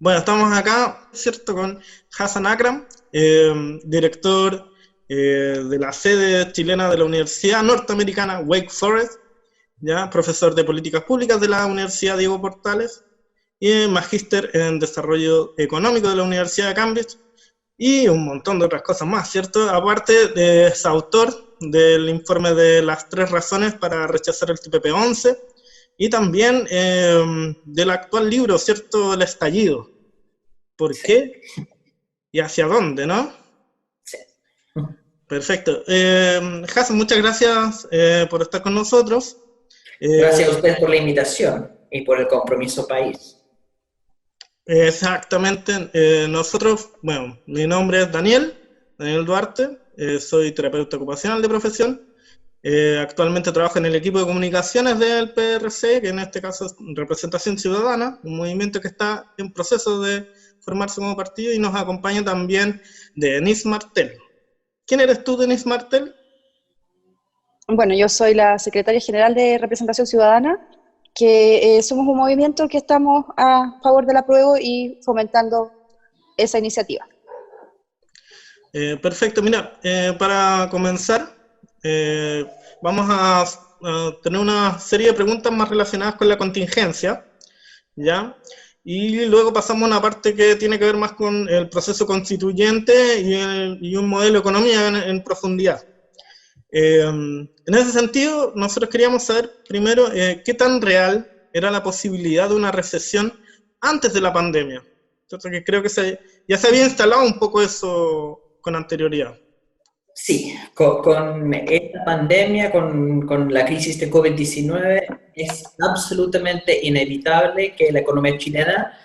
Bueno, estamos acá, ¿cierto? Con Hassan Akram, director de la sede chilena de la Universidad Norteamericana Wake Forest, ¿ya? Profesor de Políticas Públicas de la Universidad Diego Portales y magíster en Desarrollo Económico de la Universidad de Cambridge y un montón de otras cosas más, ¿cierto? Aparte, es autor del informe de las 3 razones para rechazar el TPP-11 y también del actual libro, ¿cierto? El estallido. ¿Por qué y hacia dónde, no? Sí. Perfecto. Hassan, muchas gracias por estar con nosotros. Gracias a usted por la invitación y por el compromiso país. Exactamente. Nosotros, bueno, mi nombre es Daniel Duarte, soy terapeuta ocupacional de profesión. Actualmente trabajo en el equipo de comunicaciones del PRC, que en este caso es Representación Ciudadana, un movimiento que está en proceso de formarse como partido, y nos acompaña también Denise Martel. ¿Quién eres tú, Denise Martel? Bueno, yo soy la secretaria general de Representación Ciudadana, que somos un movimiento que estamos a favor del apruebo y fomentando esa iniciativa. Perfecto, mira, para comenzar, vamos a tener una serie de preguntas más relacionadas con la contingencia, ¿ya? Y luego pasamos a una parte que tiene que ver más con el proceso constituyente y un modelo de economía en profundidad. En ese sentido, nosotros queríamos saber primero qué tan real era la posibilidad de una recesión antes de la pandemia. Entonces, que creo que ya se había instalado un poco eso con anterioridad. Sí, con esta pandemia, con la crisis de COVID-19, es absolutamente inevitable que la economía chilena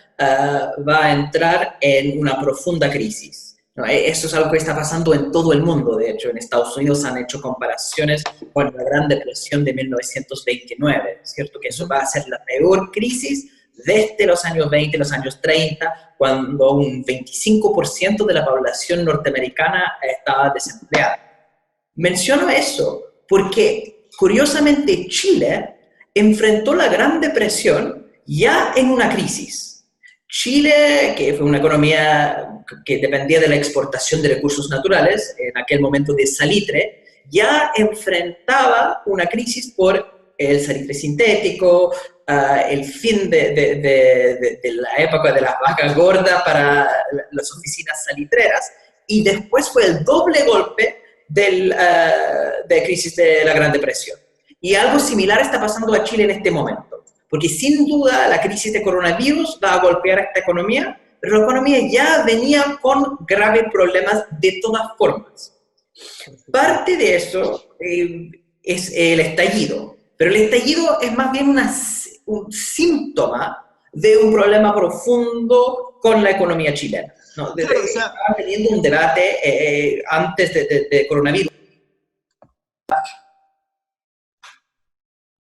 va a entrar en una profunda crisis. ¿No? Eso es algo que está pasando en todo el mundo. De hecho, en Estados Unidos han hecho comparaciones con la Gran Depresión de 1929, ¿cierto? Que eso va a ser la peor crisis desde los años 20, los años 30, cuando un 25% de la población norteamericana estaba desempleada. Menciono eso porque, curiosamente, Chile enfrentó la Gran Depresión ya en una crisis. Chile, que fue una economía que dependía de la exportación de recursos naturales, en aquel momento de salitre, ya enfrentaba una crisis por el salitre sintético, el fin de la época de las vacas gordas para las oficinas salitreras, y después fue el doble golpe de crisis de la Gran Depresión. Y algo similar está pasando a Chile en este momento, porque sin duda la crisis de coronavirus va a golpear a esta economía, pero la economía ya venía con graves problemas de todas formas. Parte de eso es el estallido, pero el estallido es más bien un síntoma de un problema profundo con la economía chilena, ¿no? Estaban teniendo un debate antes de coronavirus.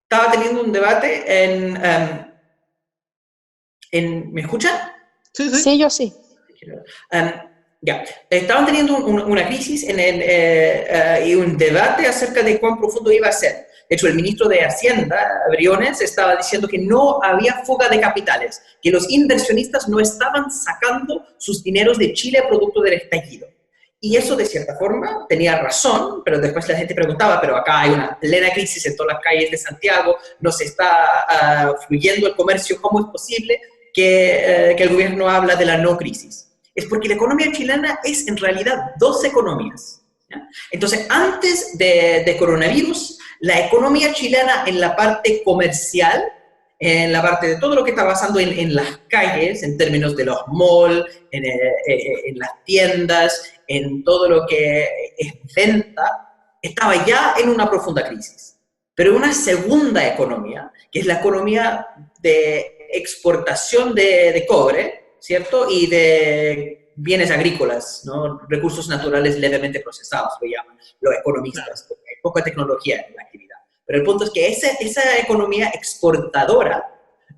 Estaba teniendo un debate ¿me escuchan? Sí, sí. Sí, yo sí. Ya, estaban teniendo una crisis y un debate acerca de cuán profundo iba a ser. De hecho, el ministro de Hacienda, Briones, estaba diciendo que no había fuga de capitales, que los inversionistas no estaban sacando sus dineros de Chile producto del estallido. Y eso, de cierta forma, tenía razón, pero después la gente preguntaba, pero acá hay una plena crisis en todas las calles de Santiago, no se está fluyendo el comercio, ¿cómo es posible que el gobierno habla de la no crisis? Es porque la economía chilena es en realidad 2 economías, ¿ya? Entonces, antes de coronavirus, la economía chilena en la parte comercial, en la parte de todo lo que está pasando en las calles, en términos de los malls, en las tiendas, en todo lo que es venta, estaba ya en una profunda crisis. Pero una segunda economía, que es la economía de exportación de cobre, ¿cierto? Y de bienes agrícolas, ¿no? Recursos naturales levemente procesados, lo llaman los economistas, porque hay poca tecnología en la actividad. Pero el punto es que esa economía exportadora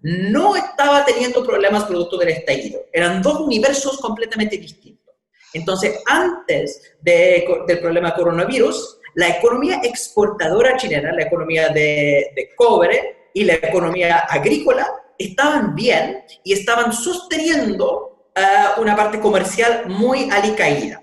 no estaba teniendo problemas producto del estallido. Eran 2 universos completamente distintos. Entonces, antes del problema coronavirus, la economía exportadora chilena, la economía de cobre y la economía agrícola, estaban bien y estaban sosteniendo una parte comercial muy alicaída.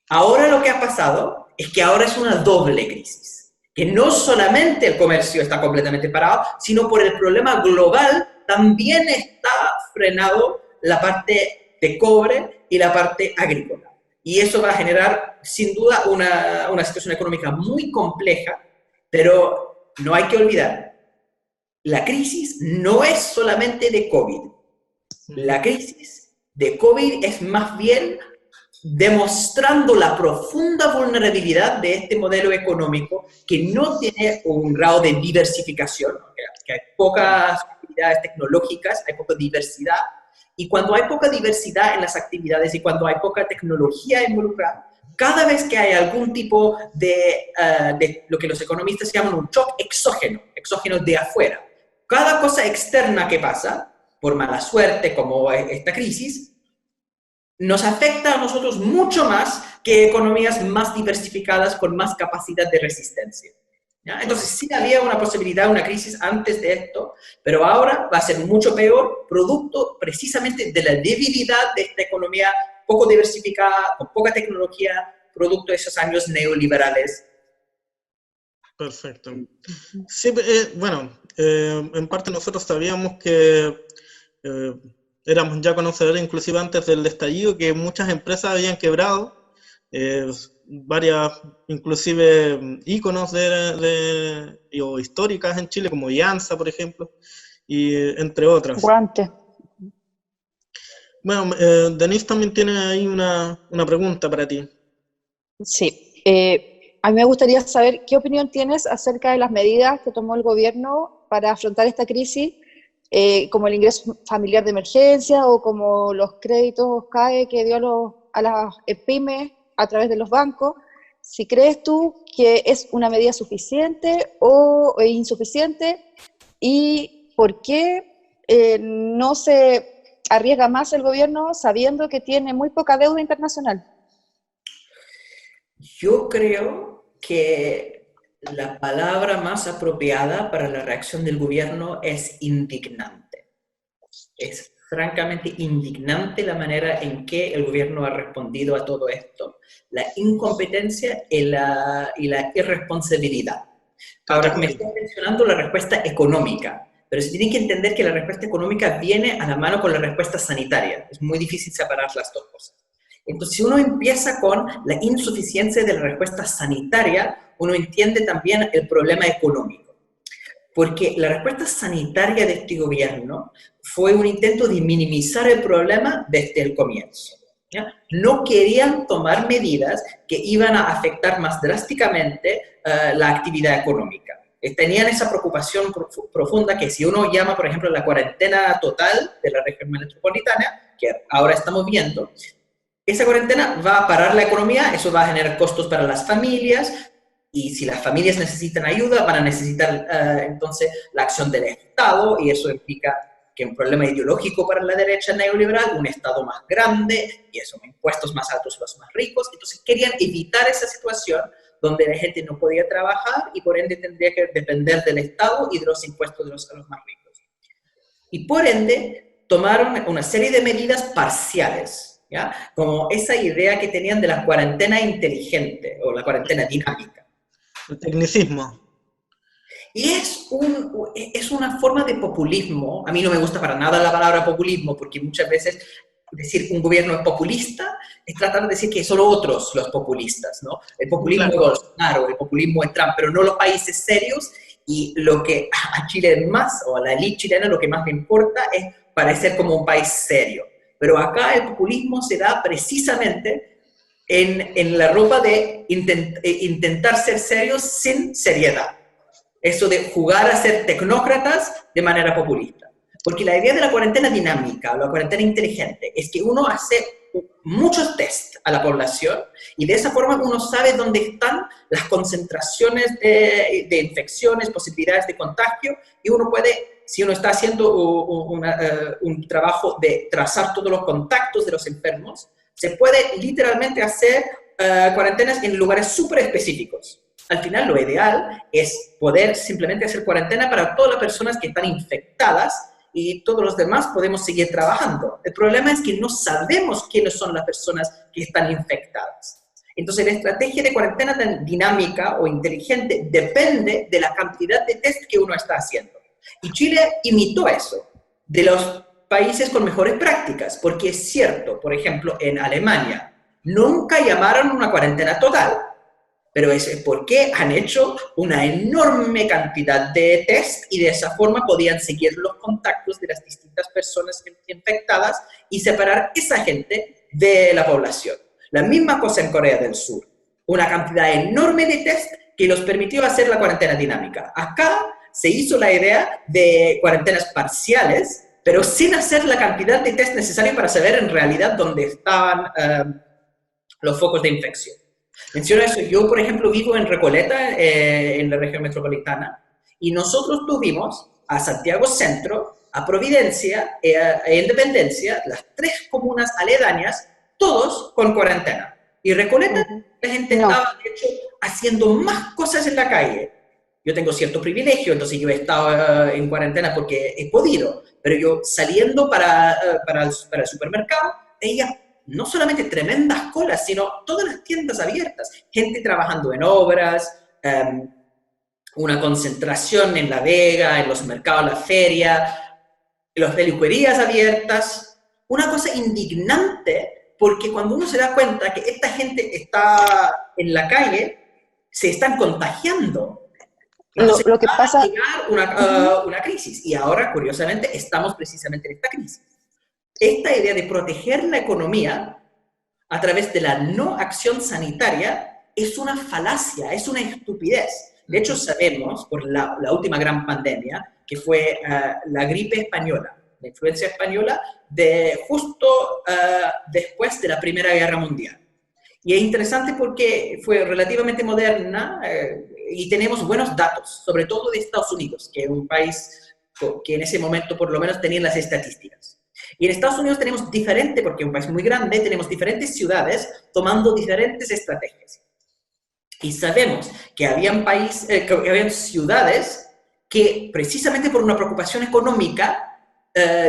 Ahora lo que ha pasado es que ahora es una doble crisis, que no solamente el comercio está completamente parado, sino por el problema global también está frenado la parte de cobre y la parte agrícola. Y eso va a generar, sin duda, una situación económica muy compleja, pero no hay que olvidar, la crisis no es solamente de COVID. La crisis de COVID es más bien demostrando la profunda vulnerabilidad de este modelo económico que no tiene un grado de diversificación, que hay pocas actividades tecnológicas, hay poca diversidad, y cuando hay poca diversidad en las actividades y cuando hay poca tecnología involucrada, cada vez que hay algún tipo de lo que los economistas llaman un shock exógeno de afuera, cada cosa externa que pasa, por mala suerte como esta crisis, nos afecta a nosotros mucho más que economías más diversificadas con más capacidad de resistencia. ¿Ya? Entonces sí había una posibilidad de una crisis antes de esto, pero ahora va a ser mucho peor, producto precisamente de la debilidad de esta economía poco diversificada, con poca tecnología, producto de esos años neoliberales. Perfecto. Sí, bueno, en parte nosotros sabíamos que éramos ya conocedores, inclusive antes del estallido, que muchas empresas habían quebrado, varias, inclusive íconos o históricas en Chile, como Ianza, por ejemplo, y entre otras. Guante. Bueno, Denise también tiene ahí una pregunta para ti. Sí. A mí me gustaría saber qué opinión tienes acerca de las medidas que tomó el gobierno para afrontar esta crisis, como el ingreso familiar de emergencia o como los créditos CAE que dio a las pymes a través de los bancos. Si crees tú que es una medida suficiente o insuficiente, y por qué no se arriesga más el gobierno sabiendo que tiene muy poca deuda internacional. Yo creo que la palabra más apropiada para la reacción del gobierno es indignante. Es francamente indignante la manera en que el gobierno ha respondido a todo esto. La incompetencia y la irresponsabilidad. Ahora, me estoy mencionando la respuesta económica, pero se tiene que entender que la respuesta económica viene a la mano con la respuesta sanitaria. Es muy difícil separar las dos cosas. Entonces, si uno empieza con la insuficiencia de la respuesta sanitaria, uno entiende también el problema económico. Porque la respuesta sanitaria de este gobierno fue un intento de minimizar el problema desde el comienzo. ¿Ya? No querían tomar medidas que iban a afectar más drásticamente la actividad económica. Tenían esa preocupación profunda que si uno llama, por ejemplo, la cuarentena total de la región metropolitana, que ahora estamos viendo, esa cuarentena va a parar la economía, eso va a generar costos para las familias, y si las familias necesitan ayuda, van a necesitar entonces la acción del Estado, y eso implica que un problema ideológico para la derecha neoliberal, un Estado más grande, y eso, impuestos más altos a los más ricos. Entonces querían evitar esa situación donde la gente no podía trabajar y por ende tendría que depender del Estado y de los impuestos de los más ricos. Y por ende tomaron una serie de medidas parciales, ¿ya? Como esa idea que tenían de la cuarentena inteligente o la cuarentena dinámica. El tecnicismo. Y es una forma de populismo. A mí no me gusta para nada la palabra populismo, porque muchas veces decir que un gobierno es populista es tratar de decir que son otros los populistas, ¿no? El populismo de Bolsonaro, el populismo de Trump, pero no los países serios. Y lo que a Chile más, o a la élite chilena, lo que más le importa es parecer como un país serio. Pero acá el populismo se da precisamente en la ropa de intentar ser serios sin seriedad. Eso de jugar a ser tecnócratas de manera populista. Porque la idea de la cuarentena dinámica o la cuarentena inteligente es que uno hace muchos test a la población y de esa forma uno sabe dónde están las concentraciones de infecciones, posibilidades de contagio, y uno puede, si uno está haciendo un trabajo de trazar todos los contactos de los enfermos, se puede literalmente hacer cuarentenas en lugares súper específicos. Al final, lo ideal es poder simplemente hacer cuarentena para todas las personas que están infectadas y todos los demás podemos seguir trabajando. El problema es que no sabemos quiénes son las personas que están infectadas. Entonces, la estrategia de cuarentena dinámica o inteligente depende de la cantidad de test que uno está haciendo. Y Chile imitó eso de los países con mejores prácticas, porque es cierto, por ejemplo, en Alemania, nunca llamaron una cuarentena total, pero es porque han hecho una enorme cantidad de test y de esa forma podían seguir los contactos de las distintas personas infectadas y separar esa gente de la población. La misma cosa en Corea del Sur, una cantidad enorme de test que los permitió hacer la cuarentena dinámica. Acá se hizo la idea de cuarentenas parciales, pero sin hacer la cantidad de test necesaria para saber en realidad dónde estaban los focos de infección. Menciono eso, yo por ejemplo vivo en Recoleta, en la región metropolitana, y nosotros tuvimos a Santiago Centro, a Providencia, a Independencia, las 3 comunas aledañas, todos con cuarentena. Y Recoleta, la gente estaba de hecho haciendo más cosas en la calle. Yo tengo cierto privilegio, entonces yo he estado en cuarentena porque he podido, pero yo saliendo para el supermercado, veía no solamente tremendas colas, sino todas las tiendas abiertas, gente trabajando en obras, una concentración en La Vega, en los mercados, la feria, las peluquerías abiertas, una cosa indignante, porque cuando uno se da cuenta que esta gente está en la calle, se están contagiando. Entonces, lo que pasa... a llegar una crisis, y ahora, curiosamente, estamos precisamente en esta crisis. Esta idea de proteger la economía a través de la no acción sanitaria es una falacia, es una estupidez. De hecho, sabemos, por la última gran pandemia, que fue la gripe española, la influencia española, justo después de la Primera Guerra Mundial. Y es interesante porque fue relativamente moderna y tenemos buenos datos, sobre todo de Estados Unidos, que es un país que en ese momento por lo menos tenía las estadísticas. Y en Estados Unidos tenemos diferente, porque es un país muy grande, tenemos diferentes ciudades tomando diferentes estrategias. Y sabemos que habían ciudades que precisamente por una preocupación económica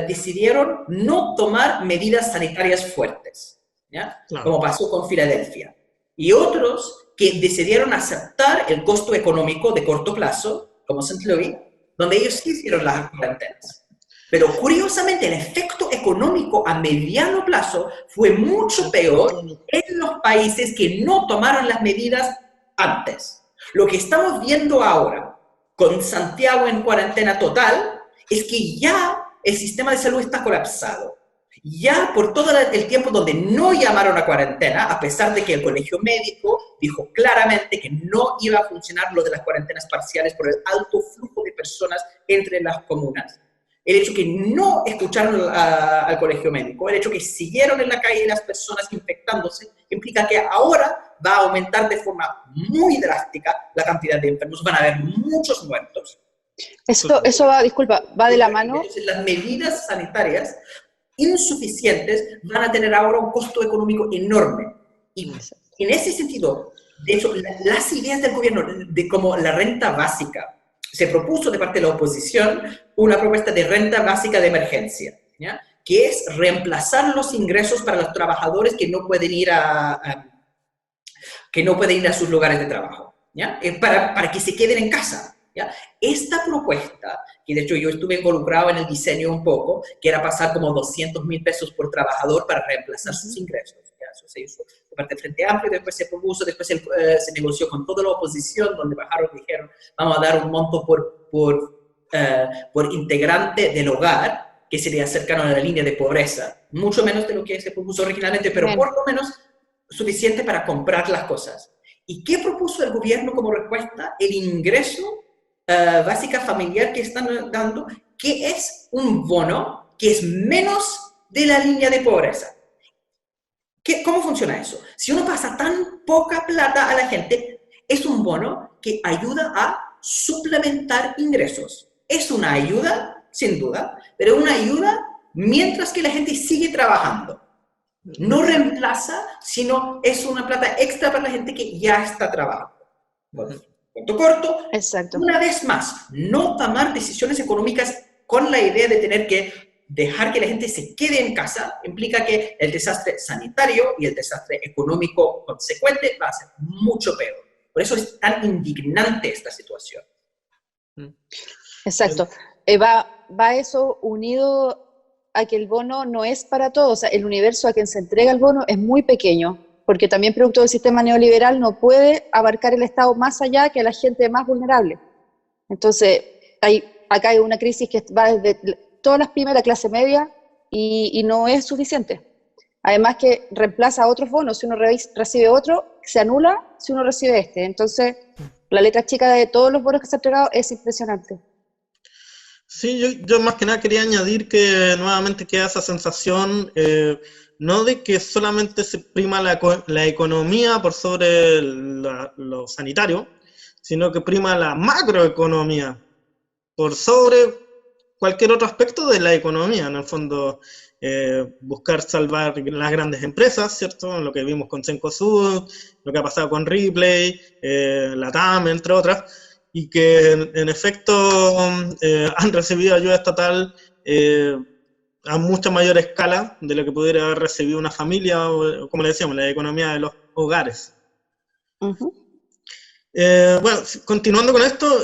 decidieron no tomar medidas sanitarias fuertes, ¿ya? Claro. Como pasó con Filadelfia. Y otros que decidieron aceptar el costo económico de corto plazo, como St. Louis, donde ellos sí hicieron las cuarentenas. Pero curiosamente el efecto económico a mediano plazo fue mucho peor en los países que no tomaron las medidas antes. Lo que estamos viendo ahora con Santiago en cuarentena total es que ya el sistema de salud está colapsado. Ya por todo el tiempo donde no llamaron a cuarentena, a pesar de que el colegio médico dijo claramente que no iba a funcionar lo de las cuarentenas parciales por el alto flujo de personas entre las comunas. El hecho que no escucharon al colegio médico, el hecho que siguieron en la calle las personas infectándose, implica que ahora va a aumentar de forma muy drástica la cantidad de enfermos. Van a haber muchos muertos. Eso va, disculpa, va de la mano. Entonces, las medidas sanitarias insuficientes van a tener ahora un costo económico enorme. Y en ese sentido, de hecho, las ideas del gobierno de como la renta básica, se propuso de parte de la oposición una propuesta de renta básica de emergencia, ¿ya? Que es reemplazar los ingresos para los trabajadores que no pueden ir a sus lugares de trabajo, ¿ya? Para que se queden en casa, ¿ya? Esta propuesta, que de hecho yo estuve involucrado en el diseño un poco, que era pasar como 200.000 pesos por trabajador para reemplazar sus ingresos, ¿ya? Eso se hizo de parte del Frente Amplio, después se propuso, después se negoció con toda la oposición, donde bajaron y dijeron, vamos a dar un monto por integrante del hogar, que sería cercano a la línea de pobreza, mucho menos de lo que se propuso originalmente, pero por lo menos suficiente para comprar las cosas. ¿Y qué propuso el gobierno como respuesta? El ingreso básica familiar que están dando, que es un bono que es menos de la línea de pobreza. ¿Cómo funciona eso? Si uno pasa tan poca plata a la gente, es un bono que ayuda a suplementar ingresos. Es una ayuda, sin duda, pero una ayuda mientras que la gente sigue trabajando. No reemplaza, sino es una plata extra para la gente que ya está trabajando. Bueno, cuento corto. Exacto. Una vez más, no tomar decisiones económicas con la idea de tener que dejar que la gente se quede en casa, implica que el desastre sanitario y el desastre económico consecuente va a ser mucho peor. Por eso es tan indignante esta situación. Exacto. Va eso unido a que el bono no es para todos. O sea, el universo a quien se entrega el bono es muy pequeño, porque también producto del sistema neoliberal no puede abarcar el Estado más allá que a la gente más vulnerable. Entonces, acá hay una crisis que va desde todas las pymes, la clase media, y no es suficiente. Además que reemplaza a otros bonos. Si uno recibe otro, se anula si uno recibe este. Entonces, la letra chica de todos los bonos que se han entregado es impresionante. Sí, yo más que nada quería añadir que nuevamente queda esa sensación, no de que solamente se prima la economía por sobre lo sanitario, sino que prima la macroeconomía por sobre cualquier otro aspecto de la economía. En el fondo, buscar salvar las grandes empresas, ¿cierto? Lo que vimos con Cencosud, lo que ha pasado con Ripley, Latam, entre otras, y que en efecto han recibido ayuda estatal a mucha mayor escala de lo que pudiera haber recibido una familia, o como le decíamos, la economía de los hogares. Uh-huh. Bueno, continuando con esto,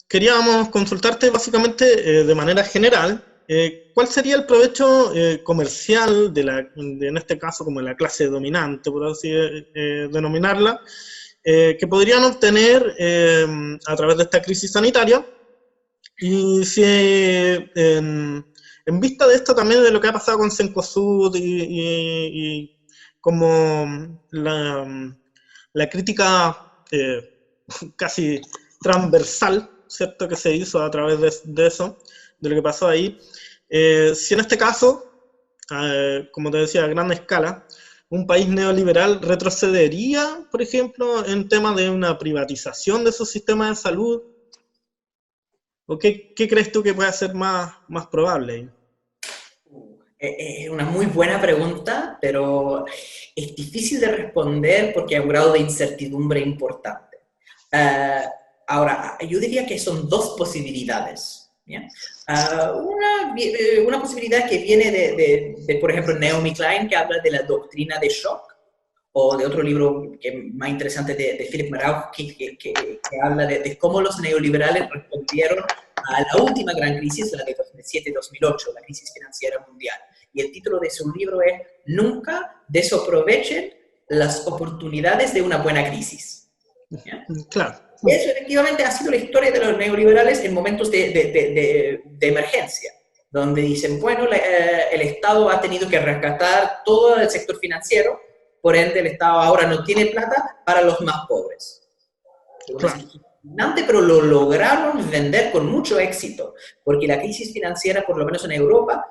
queríamos consultarte básicamente de manera general, ¿cuál sería el provecho comercial en este caso como la clase dominante, por así denominarla, que podrían obtener a través de esta crisis sanitaria? Y si en vista de esto también de lo que ha pasado con Cencosud y como la crítica casi transversal, ¿cierto?, que se hizo a través de eso, de lo que pasó ahí, si en este caso, como te decía, a gran escala, un país neoliberal retrocedería, por ejemplo, en temas de una privatización de su sistema de salud, ¿o qué crees tú que puede ser más probable? Es una muy buena pregunta, pero es difícil de responder porque hay un grado de incertidumbre importante. Ahora, yo diría que son dos posibilidades. ¿Bien? Una posibilidad que viene de, por ejemplo, Naomi Klein, que habla de la doctrina de shock, o de otro libro que más interesante de Philip Marowski, que habla de cómo los neoliberales respondieron a la última gran crisis, la de 2007-2008, la crisis financiera mundial. Y el título de su libro es Nunca desaprovechen las oportunidades de una buena crisis. ¿Ya? Claro. Eso efectivamente ha sido la historia de los neoliberales en momentos de emergencia, donde dicen, bueno, el Estado ha tenido que rescatar todo el sector financiero, por ende el Estado ahora no tiene plata para los más pobres. Claro. Pero lo lograron vender con mucho éxito, porque la crisis financiera, por lo menos en Europa,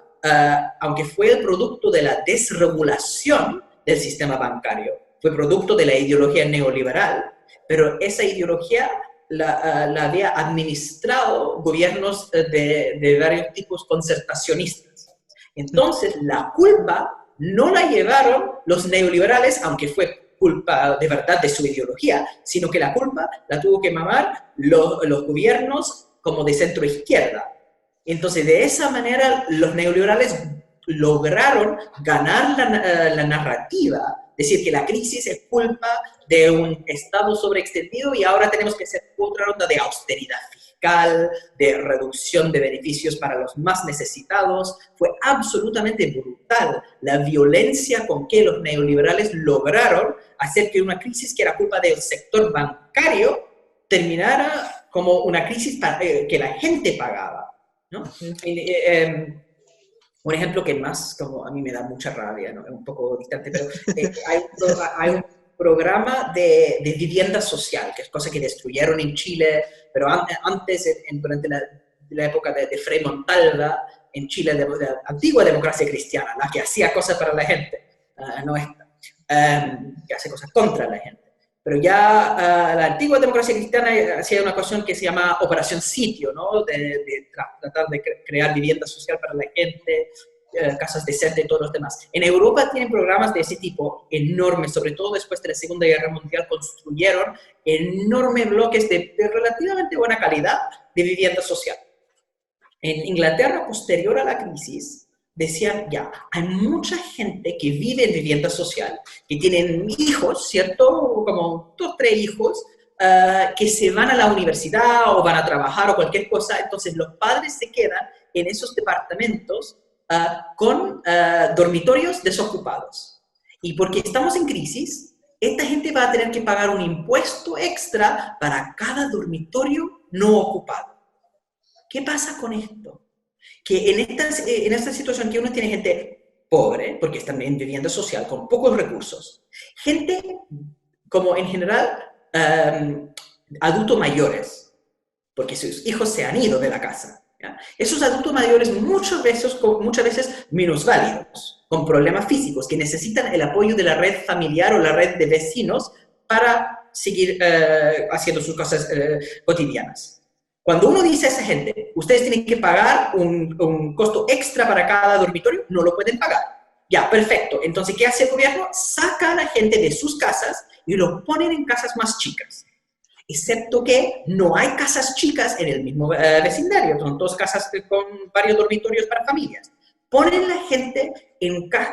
aunque fue el producto de la desregulación del sistema bancario, fue producto de la ideología neoliberal, pero esa ideología la había administrado gobiernos de varios tipos concertacionistas. Entonces, la culpa no la llevaron los neoliberales, aunque fue culpa de verdad de su ideología, sino que la culpa la tuvo que mamar los gobiernos como de centro izquierda. Entonces, de esa manera, los neoliberales lograron ganar la narrativa, decir que la crisis es culpa de un Estado sobreextendido y ahora tenemos que hacer otra ronda de austeridad fiscal, de reducción de beneficios para los más necesitados. Fue absolutamente brutal la violencia con que los neoliberales lograron hacer que una crisis que era culpa del sector bancario terminara como una crisis que la gente pagaba, ¿no? Un ejemplo que más, como a mí me da mucha rabia, ¿no? Es un poco distante, pero hay un programa de vivienda social, que es cosa que destruyeron en Chile, pero antes, durante la época de Frei Montalva, en Chile, de la antigua democracia cristiana, la que hacía cosas para la gente, no esta, que hace cosas contra la gente. Pero ya la antigua democracia cristiana hacía una cuestión que se llama Operación Sitio, ¿no? De tratar de crear vivienda social para la gente, casas decentes y todos los demás. En Europa tienen programas de ese tipo enormes, sobre todo después de la Segunda Guerra Mundial, construyeron enormes bloques de relativamente buena calidad de vivienda social. En Inglaterra, posterior a la crisis, decían, ya, hay mucha gente que vive en vivienda social, que tienen hijos, ¿cierto? Como 2, 3 hijos, que se van a la universidad o van a trabajar o cualquier cosa, entonces los padres se quedan en esos departamentos con dormitorios desocupados. Y porque estamos en crisis, esta gente va a tener que pagar un impuesto extra para cada dormitorio no ocupado. ¿Qué pasa con esto? Que en esta situación que uno tiene gente pobre, porque están en vivienda social, con pocos recursos, gente como en general adultos mayores, porque sus hijos se han ido de la casa. ¿Ya? Esos adultos mayores muchas veces minusválidos, con problemas físicos, que necesitan el apoyo de la red familiar o la red de vecinos para seguir haciendo sus cosas cotidianas. Cuando uno dice a esa gente, ustedes tienen que pagar un costo extra para cada dormitorio, no lo pueden pagar. Ya, perfecto. Entonces, ¿qué hace el gobierno? Saca a la gente de sus casas y los ponen en casas más chicas. Excepto que no hay casas chicas en el mismo vecindario. Son 2 casas con varios dormitorios para familias. Ponen la gente en casas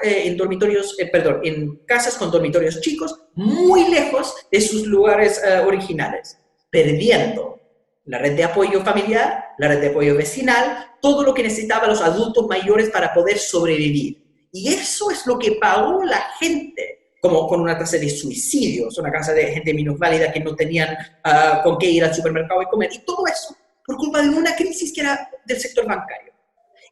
con dormitorios chicos, muy lejos de sus lugares originales, perdiendo la red de apoyo familiar, la red de apoyo vecinal, todo lo que necesitaban los adultos mayores para poder sobrevivir. Y eso es lo que pagó la gente, como con una tasa de suicidios, una tasa de gente minusválida que no tenían con qué ir al supermercado y comer, y todo eso por culpa de una crisis que era del sector bancario.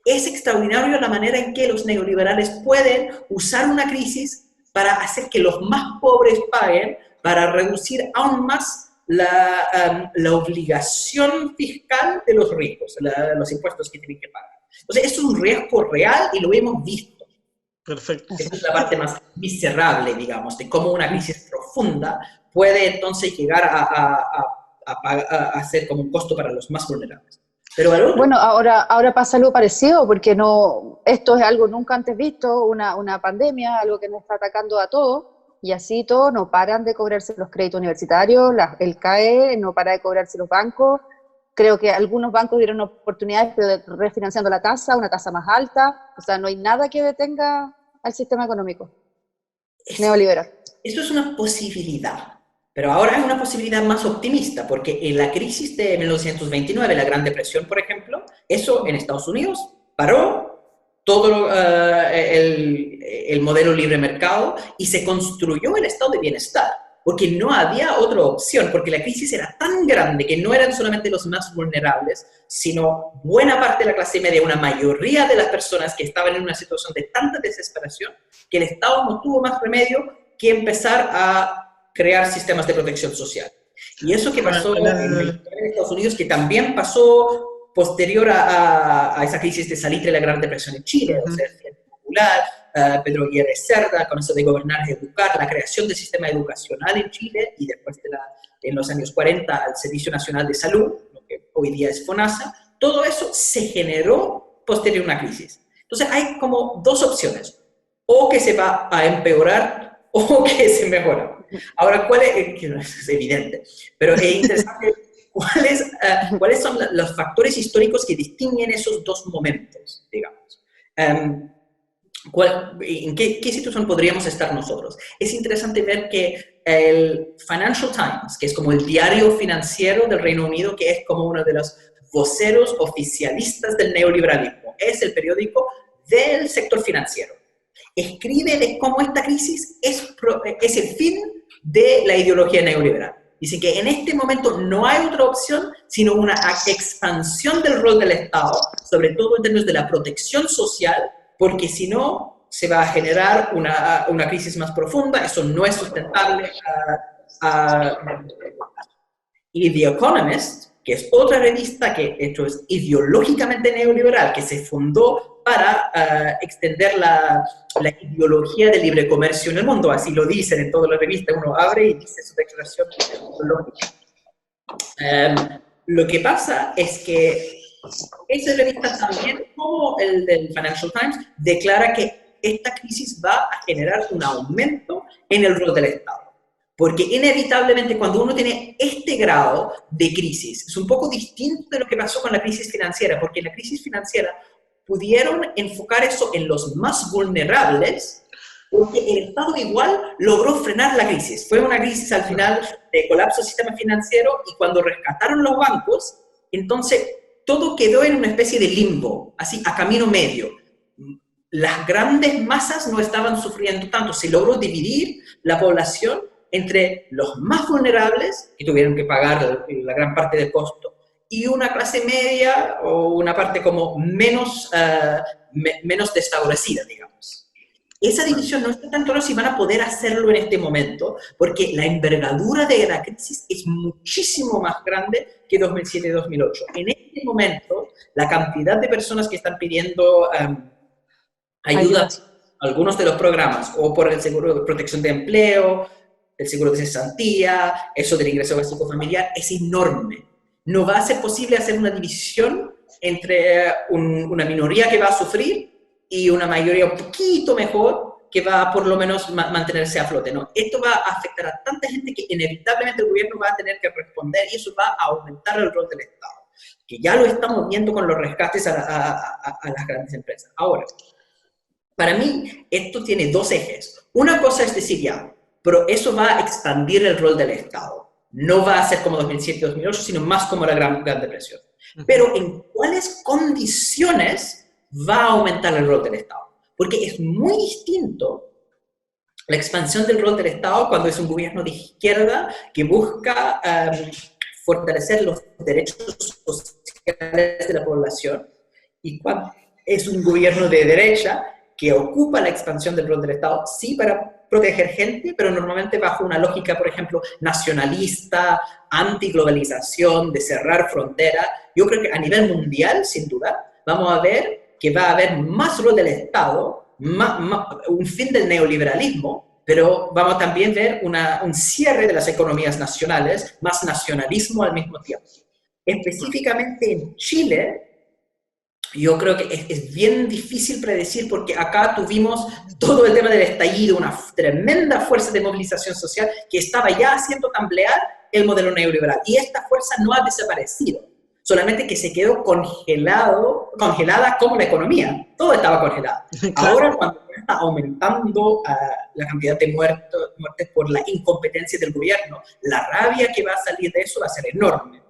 Es extraordinario la manera en que los neoliberales pueden usar una crisis para hacer que los más pobres paguen, para reducir aún más la obligación fiscal de los ricos, los impuestos que tienen que pagar. Entonces, esto es un riesgo real y lo hemos visto. Perfecto. Esta es la parte más miserable, digamos, de cómo una crisis profunda puede entonces llegar a ser como un costo para los más vulnerables. Pero bueno, ahora pasa algo parecido, porque esto es algo nunca antes visto, una pandemia, algo que nos está atacando a todos. Y así todos no paran de cobrarse los créditos universitarios, el CAE no para de cobrarse los bancos. Creo que algunos bancos dieron oportunidades, pero refinanciando la tasa, una tasa más alta. O sea, no hay nada que detenga al sistema económico neoliberal. Esto es una posibilidad, pero ahora es una posibilidad más optimista, porque en la crisis de 1929, la Gran Depresión, por ejemplo, eso en Estados Unidos paró todo el modelo libre mercado y se construyó el estado de bienestar, porque no había otra opción, porque la crisis era tan grande que no eran solamente los más vulnerables, sino buena parte de la clase media, una mayoría de las personas que estaban en una situación de tanta desesperación, que el Estado no tuvo más remedio que empezar a crear sistemas de protección social. Y eso que pasó en Estados Unidos, que también pasó posterior a esa crisis de salitre de la Gran Depresión en Chile, o sea, el Frente Popular, Pedro Aguirre Cerda, con eso de gobernar y educar, la creación del sistema educacional en Chile y después en los años 40 al Servicio Nacional de Salud, lo que hoy día es FONASA, todo eso se generó posterior a una crisis. Entonces hay como 2 opciones, o que se va a empeorar o que se mejora. Ahora, ¿cuál es? Es evidente, pero es interesante. ¿Cuáles son los factores históricos que distinguen esos 2 momentos, digamos? ¿En qué situación podríamos estar nosotros? Es interesante ver que el Financial Times, que es como el diario financiero del Reino Unido, que es como uno de los voceros oficialistas del neoliberalismo, es el periódico del sector financiero, escribe de cómo esta crisis es el fin de la ideología neoliberal. Dicen que en este momento no hay otra opción sino una expansión del rol del Estado, sobre todo en términos de la protección social, porque si no se va a generar una crisis más profunda, eso no es sustentable. Y The Economist, que es otra revista que esto es ideológicamente neoliberal, que se fundó para extender la ideología del libre comercio en el mundo, así lo dicen en toda la revista, uno abre y dice su declaración ideológica. Lo que pasa es que esa revista también, como el del Financial Times, declara que esta crisis va a generar un aumento en el rol del Estado. Porque inevitablemente cuando uno tiene este grado de crisis, es un poco distinto de lo que pasó con la crisis financiera, porque en la crisis financiera pudieron enfocar eso en los más vulnerables, porque el Estado igual logró frenar la crisis. Fue una crisis al final de colapso del sistema financiero, y cuando rescataron los bancos, entonces todo quedó en una especie de limbo, así a camino medio. Las grandes masas no estaban sufriendo tanto, se logró dividir la población entre los más vulnerables, que tuvieron que pagar la gran parte del costo, y una clase media o una parte como menos desfavorecida, digamos. Esa división no está tan clara si van a poder hacerlo en este momento, porque la envergadura de la crisis es muchísimo más grande que 2007-2008. En este momento, la cantidad de personas que están pidiendo ayuda a algunos de los programas, o por el seguro de protección de empleo, el seguro de cesantía, eso del ingreso básico familiar, es enorme. No va a ser posible hacer una división entre una minoría que va a sufrir y una mayoría un poquito mejor que va a por lo menos mantenerse a flote, ¿no? Esto va a afectar a tanta gente que inevitablemente el gobierno va a tener que responder, y eso va a aumentar el rol del Estado, que ya lo estamos viendo con los rescates a las grandes empresas. Ahora, para mí, esto tiene dos ejes. Una cosa es decir, ya, pero eso va a expandir el rol del Estado. No va a ser como 2007-2008, sino más como la Gran Depresión. Pero ¿en cuáles condiciones va a aumentar el rol del Estado? Porque es muy distinto la expansión del rol del Estado cuando es un gobierno de izquierda que busca fortalecer los derechos sociales de la población, y cuando es un gobierno de derecha que ocupa la expansión del rol del Estado, sí, para proteger gente, pero normalmente bajo una lógica, por ejemplo, nacionalista, antiglobalización, de cerrar fronteras. Yo creo que a nivel mundial, sin duda, vamos a ver que va a haber más rol del Estado, un fin del neoliberalismo, pero vamos a también ver un cierre de las economías nacionales, más nacionalismo al mismo tiempo. Específicamente en Chile, yo creo que es bien difícil predecir, porque acá tuvimos todo el tema del estallido, una tremenda fuerza de movilización social que estaba ya haciendo tambalear el modelo neoliberal. Y esta fuerza no ha desaparecido, solamente que se quedó congelada como la economía. Todo estaba congelado. Ahora, cuando está aumentando la cantidad de muertes por la incompetencia del gobierno, la rabia que va a salir de eso va a ser enorme.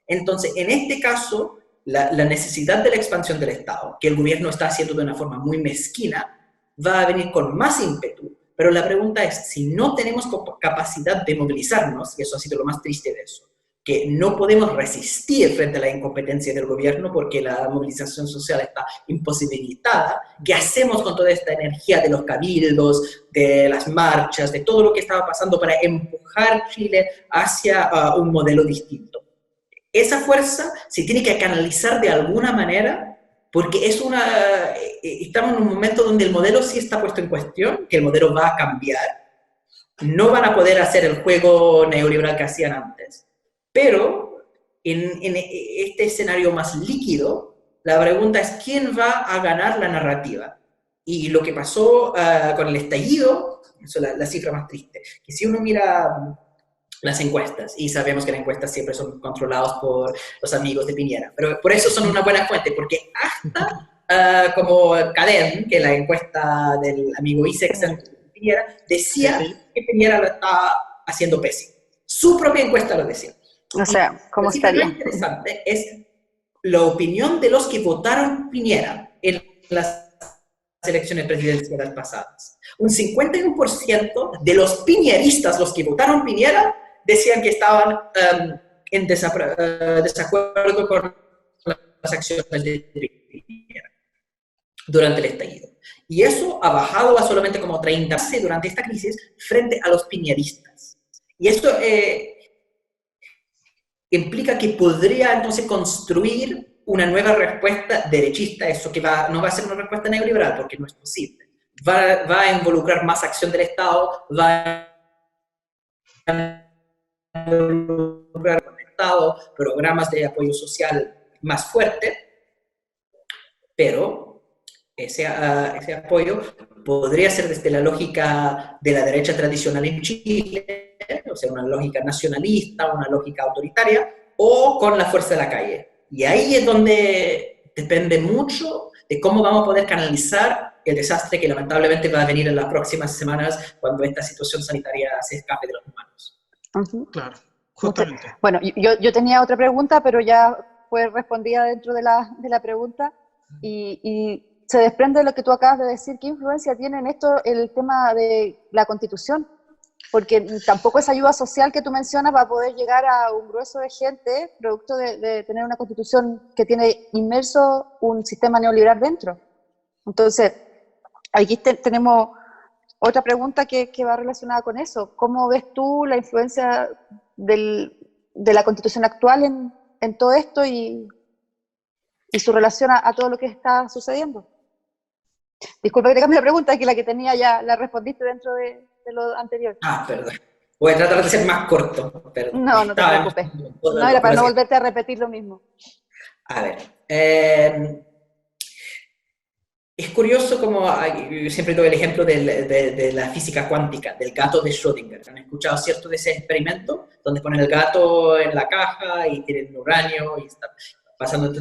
Entonces, en este caso, la necesidad de la expansión del Estado, que el gobierno está haciendo de una forma muy mezquina, va a venir con más ímpetu. Pero la pregunta es, si no tenemos capacidad de movilizarnos, y eso ha sido lo más triste de eso, que no podemos resistir frente a la incompetencia del gobierno porque la movilización social está imposibilitada, ¿qué hacemos con toda esta energía de los cabildos, de las marchas, de todo lo que estaba pasando para empujar Chile hacia un modelo distinto? Esa fuerza se tiene que canalizar de alguna manera, porque estamos en un momento donde el modelo sí está puesto en cuestión, que el modelo va a cambiar. No van a poder hacer el juego neoliberal que hacían antes. Pero en este escenario más líquido, la pregunta es ¿quién va a ganar la narrativa? Y lo que pasó con el estallido, eso es la cifra más triste, que si uno mira las encuestas, y sabemos que las encuestas siempre son controladas por los amigos de Piñera, pero por eso son una buena fuente, porque hasta como Cadem, que la encuesta del amigo Isaacson de Piñera, decía que Piñera lo estaba haciendo pésimo. Su propia encuesta lo decía. O sea, ¿cómo estaría? Lo interesante es la opinión de los que votaron Piñera en las elecciones presidenciales pasadas. Un 51% de los piñeristas, los que votaron Piñera, decían que estaban en desacuerdo con las acciones de Piñera durante el estallido. Y eso ha bajado a solamente como 30% durante esta crisis frente a los piñeristas. Y esto implica que podría entonces construir una nueva respuesta derechista, eso que no va a ser una respuesta neoliberal, porque no es posible. Va a involucrar más acción del Estado, va a involucrar con el Estado programas de apoyo social más fuertes, pero ese apoyo podría ser desde la lógica de la derecha tradicional en Chile, o sea, una lógica nacionalista, una lógica autoritaria, o con la fuerza de la calle. Y ahí es donde depende mucho de cómo vamos a poder canalizar el desastre que lamentablemente va a venir en las próximas semanas cuando esta situación sanitaria se escape de las manos. Claro, justamente. Bueno, yo tenía otra pregunta, pero ya fue respondida dentro de la pregunta, y se desprende de lo que tú acabas de decir. ¿Qué influencia tiene en esto el tema de la Constitución? Porque tampoco esa ayuda social que tú mencionas va a poder llegar a un grueso de gente producto de tener una Constitución que tiene inmerso un sistema neoliberal dentro. Entonces, aquí tenemos otra pregunta que va relacionada con eso. ¿Cómo ves tú la influencia de la Constitución actual en todo esto y su relación a todo lo que está sucediendo? Disculpa que te cambie la pregunta, que la que tenía ya la respondiste dentro de lo anterior. Perdón. Voy a tratar de ser más corto. Perdón. No te preocupes. No era para no volverte a repetir lo mismo. A ver. Es curioso como yo siempre doy el ejemplo de la física cuántica, del gato de Schrödinger. ¿Han escuchado cierto de ese experimento? Donde ponen el gato en la caja y tienen uranio y está pasando.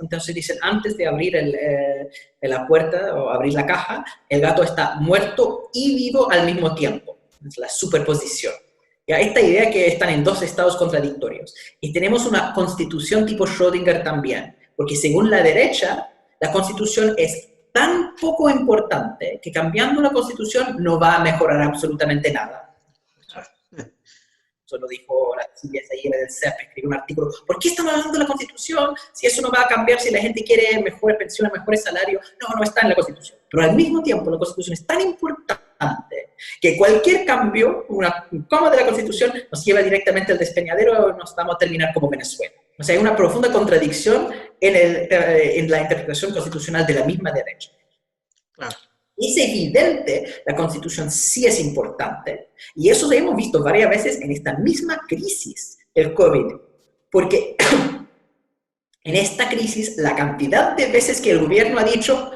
Entonces dicen, antes de abrir la puerta o abrir la caja, el gato está muerto y vivo al mismo tiempo. Es la superposición. Ya, esta idea que están en dos estados contradictorios. Y tenemos una constitución tipo Schrödinger también, porque según la derecha, la constitución es tan poco importante que cambiando la constitución no va a mejorar absolutamente nada. Eso lo dijo la Silvia Sayera del CEP, escribió un artículo. ¿Por qué estamos hablando de la Constitución si eso no va a cambiar, si la gente quiere mejores pensiones, mejores salarios? No está en la Constitución. Pero al mismo tiempo la Constitución es tan importante que cualquier cambio, un coma de la Constitución, nos lleva directamente al despeñadero y nos vamos a terminar como Venezuela. O sea, hay una profunda contradicción en la interpretación constitucional de la misma derecha. Claro. Es evidente, la Constitución sí es importante, y eso lo hemos visto varias veces en esta misma crisis del COVID, porque en esta crisis la cantidad de veces que el gobierno ha dicho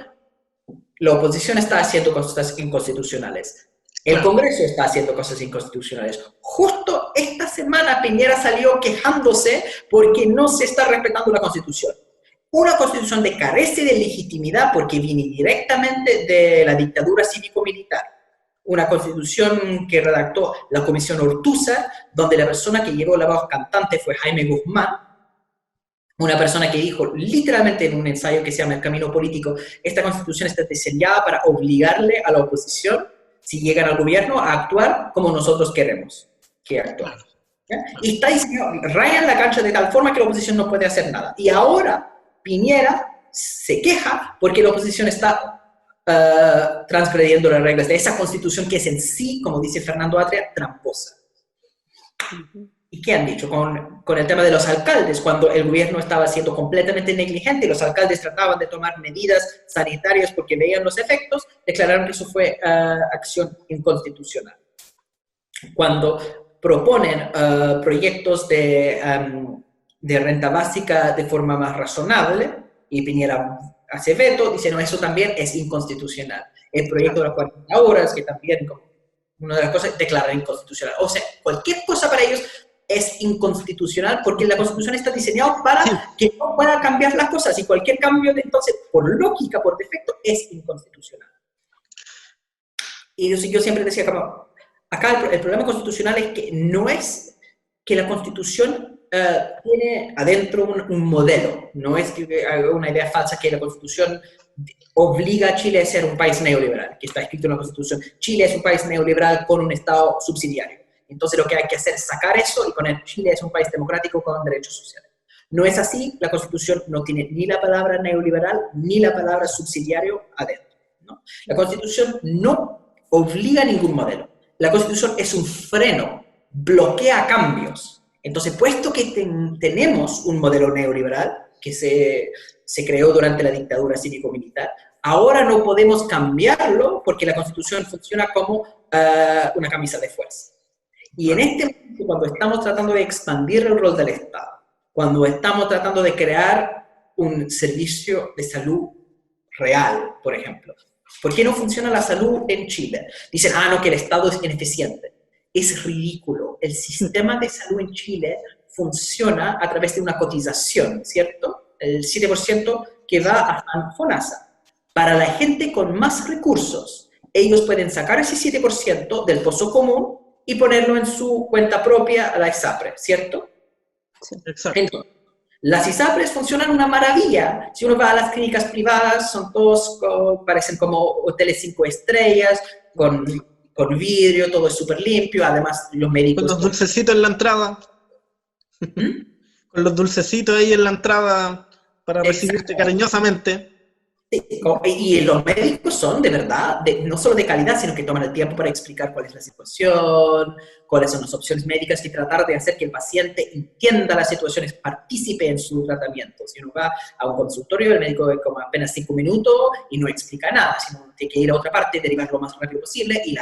la oposición está haciendo cosas inconstitucionales, el Congreso está haciendo cosas inconstitucionales. Justo esta semana Piñera salió quejándose porque no se está respetando la Constitución. Una constitución que carece de legitimidad porque viene directamente de la dictadura cívico-militar. Una constitución que redactó la Comisión Ortúzar, donde la persona que llevó la voz cantante fue Jaime Guzmán, una persona que dijo literalmente en un ensayo que se llama El Camino Político, esta constitución está diseñada para obligarle a la oposición, si llegan al gobierno, a actuar como nosotros queremos que actúen. Y está diseñado, rayan la cancha de tal forma que la oposición no puede hacer nada. Y ahora Piñera se queja porque la oposición está transgrediendo las reglas de esa constitución que es en sí, como dice Fernando Atria, tramposa. ¿Y qué han dicho? Con el tema de los alcaldes, cuando el gobierno estaba siendo completamente negligente y los alcaldes trataban de tomar medidas sanitarias porque veían los efectos, declararon que eso fue acción inconstitucional. Cuando proponen proyectos de renta básica de forma más razonable, y Piñera hace veto, dice, no, eso también es inconstitucional. El proyecto de las 40 horas, que también, como una de las cosas, declara inconstitucional. O sea, cualquier cosa para ellos es inconstitucional porque la Constitución está diseñada para que no pueda cambiar las cosas, y cualquier cambio, entonces, por lógica, por defecto, es inconstitucional. Y yo siempre decía, como, acá el problema constitucional es que no es que la Constitución tiene adentro un modelo. No es que haga una idea falsa que la Constitución obliga a Chile a ser un país neoliberal, que está escrito en la Constitución. Chile es un país neoliberal con un Estado subsidiario. Entonces lo que hay que hacer es sacar eso y poner Chile es un país democrático con derechos sociales. No es así, la Constitución no tiene ni la palabra neoliberal ni la palabra subsidiario adentro, ¿no? La Constitución no obliga a ningún modelo. La Constitución es un freno, bloquea cambios. Entonces, puesto que tenemos un modelo neoliberal que se creó durante la dictadura cívico-militar, ahora no podemos cambiarlo porque la Constitución funciona como una camisa de fuerza. Y en este momento, cuando estamos tratando de expandir el rol del Estado, cuando estamos tratando de crear un servicio de salud real, por ejemplo, ¿por qué no funciona la salud en Chile? Dicen, no, que el Estado es ineficiente. es ridículo. El sistema de salud en Chile funciona a través de una cotización, ¿cierto? El 7% que va a FONASA. Para la gente con más recursos, ellos pueden sacar ese 7% del pozo común y ponerlo en su cuenta propia a la ISAPRE, ¿cierto? Sí, exacto. Entonces, las ISAPRES funcionan una maravilla. Si uno va a las clínicas privadas, son todos, parecen como hoteles 5 estrellas, con vidrio, todo es súper limpio, además los médicos... Con los dulcecitos en la entrada. Con los dulcecitos ahí en la entrada para recibirte cariñosamente. Sí, y los médicos son de verdad, no solo de calidad, sino que toman el tiempo para explicar cuál es la situación, cuáles son las opciones médicas y tratar de hacer que el paciente entienda las situaciones, participe en su tratamiento. Si uno va a un consultorio, el médico ve como apenas 5 minutos y no explica nada, sino tiene que ir a otra parte, derivar lo más rápido posible y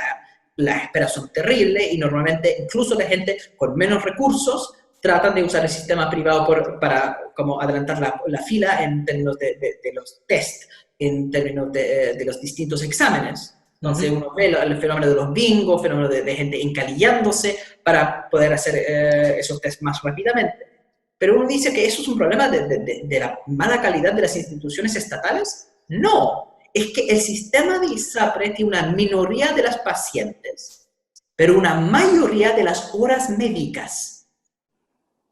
las esperas son terribles y normalmente incluso la gente con menos recursos tratan de usar el sistema privado para como adelantar la fila en términos de los test, en términos de los distintos exámenes. Entonces uno ve el fenómeno de los bingos, fenómeno de gente encalillándose para poder hacer esos test más rápidamente. Pero uno dice que eso es un problema de la mala calidad de las instituciones estatales. No, es que el sistema de ISAPRE tiene una minoría de las pacientes, pero una mayoría de las horas médicas.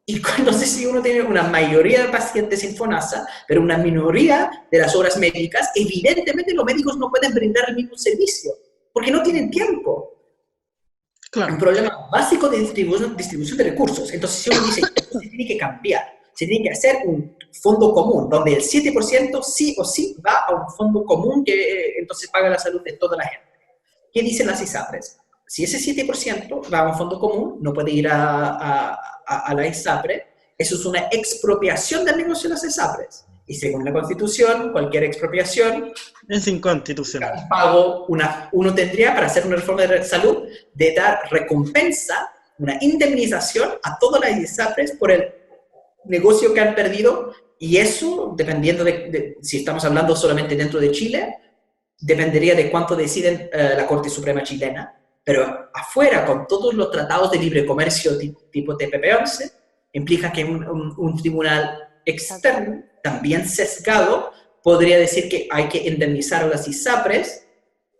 Y no sé si uno tiene una mayoría de pacientes en FONASA, pero una minoría de las horas médicas, evidentemente los médicos no pueden brindar el mismo servicio, porque no tienen tiempo. Claro. Un problema básico de distribución de recursos. Entonces, si uno dice, se tiene que cambiar, se tiene que hacer un fondo común, donde el 7% sí o sí va a un fondo común que entonces paga la salud de toda la gente. ¿Qué dicen las ISAPRES? Si ese 7% va a un fondo común, no puede ir a la ISAPRE, eso es una expropiación del negocio de las ISAPRES. Y según la Constitución, cualquier expropiación es inconstitucional. Uno tendría, para hacer una reforma de salud, de dar recompensa, una indemnización a todas las ISAPRES por el negocio que han perdido, y eso, dependiendo de si estamos hablando solamente dentro de Chile, dependería de cuánto deciden la Corte Suprema chilena. Pero afuera, con todos los tratados de libre comercio tipo TPP-11, implica que un tribunal externo, también sesgado, podría decir que hay que indemnizar a las ISAPRES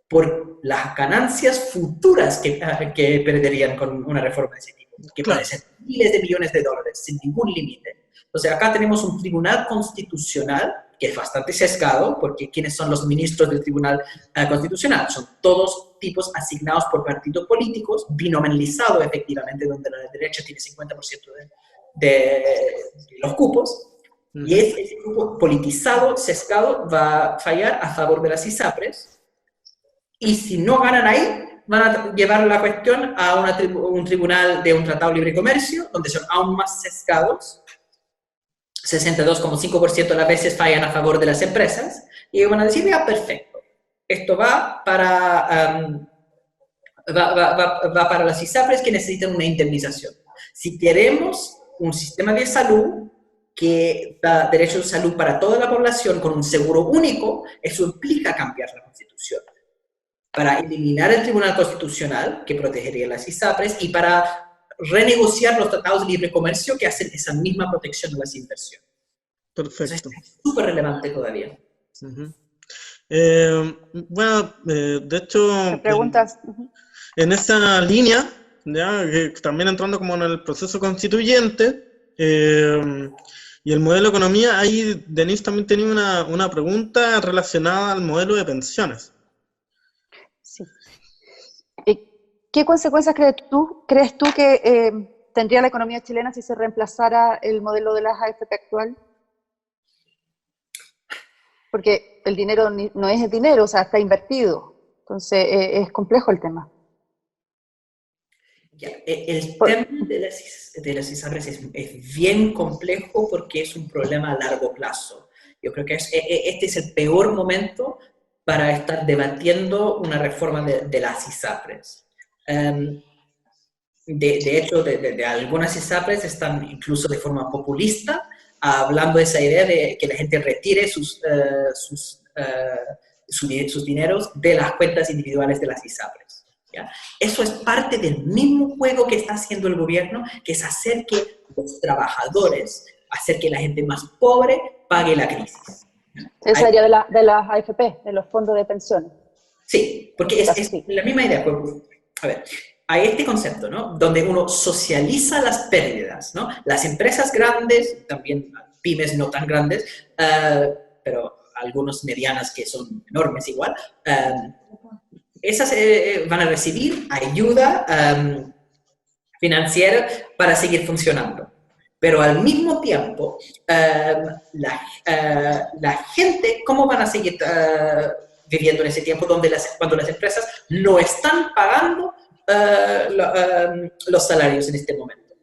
por las ganancias futuras que perderían con una reforma de ese tipo, que puede ser miles de millones de dólares, sin ningún límite. Entonces acá tenemos un tribunal constitucional que es bastante sesgado, porque ¿quiénes son los ministros del Tribunal Constitucional? Son todos tipos asignados por partidos políticos, binominalizado efectivamente, donde la derecha tiene 50% de los cupos, y ese grupo politizado, sesgado, va a fallar a favor de las ISAPRES, y si no ganan ahí, van a llevar la cuestión a un tribunal de un tratado de libre comercio, donde son aún más sesgados, 62,5% de las veces fallan a favor de las empresas, y van a decir, ya, perfecto, esto va para las ISAPRES que necesitan una indemnización. Si queremos un sistema de salud que da derecho de salud para toda la población con un seguro único, eso implica cambiar la Constitución, para eliminar el Tribunal Constitucional, que protegería las ISAPRES, y para renegociar los tratados de libre comercio que hacen esa misma protección de las inversiones. Perfecto. Entonces, es súper relevante todavía. Bueno, de hecho, preguntas. En esa línea, ya, también entrando como en el proceso constituyente, y el modelo de economía, ahí Denise también tenía una pregunta relacionada al modelo de pensiones. Sí. ¿Qué consecuencias crees tú que tendría la economía chilena si se reemplazara el modelo de las AFP actual? Porque el dinero no es el dinero, o sea, está invertido. Entonces, es complejo el tema. El tema de las ISAPRES es bien complejo porque es un problema a largo plazo. Yo creo que este es el peor momento para estar debatiendo una reforma de las ISAPRES. De hecho, de algunas ISAPRES están incluso de forma populista hablando de esa idea de que la gente retire sus dineros de las cuentas individuales de las ISAPRES. ¿ya? Eso es parte del mismo juego que está haciendo el gobierno, que es hacer que los trabajadores, hacer que la gente más pobre pague la crisis. Esa sería de las AFP, de los fondos de pensiones. Sí, porque es la misma idea. A ver, hay este concepto, ¿no? Donde uno socializa las pérdidas, ¿no? Las empresas grandes, también pymes no tan grandes, pero algunas medianas que son enormes igual, esas van a recibir ayuda financiera para seguir funcionando. Pero al mismo tiempo, la gente, ¿cómo van a seguir viviendo en ese tiempo cuando las empresas no están pagando los salarios en este momento?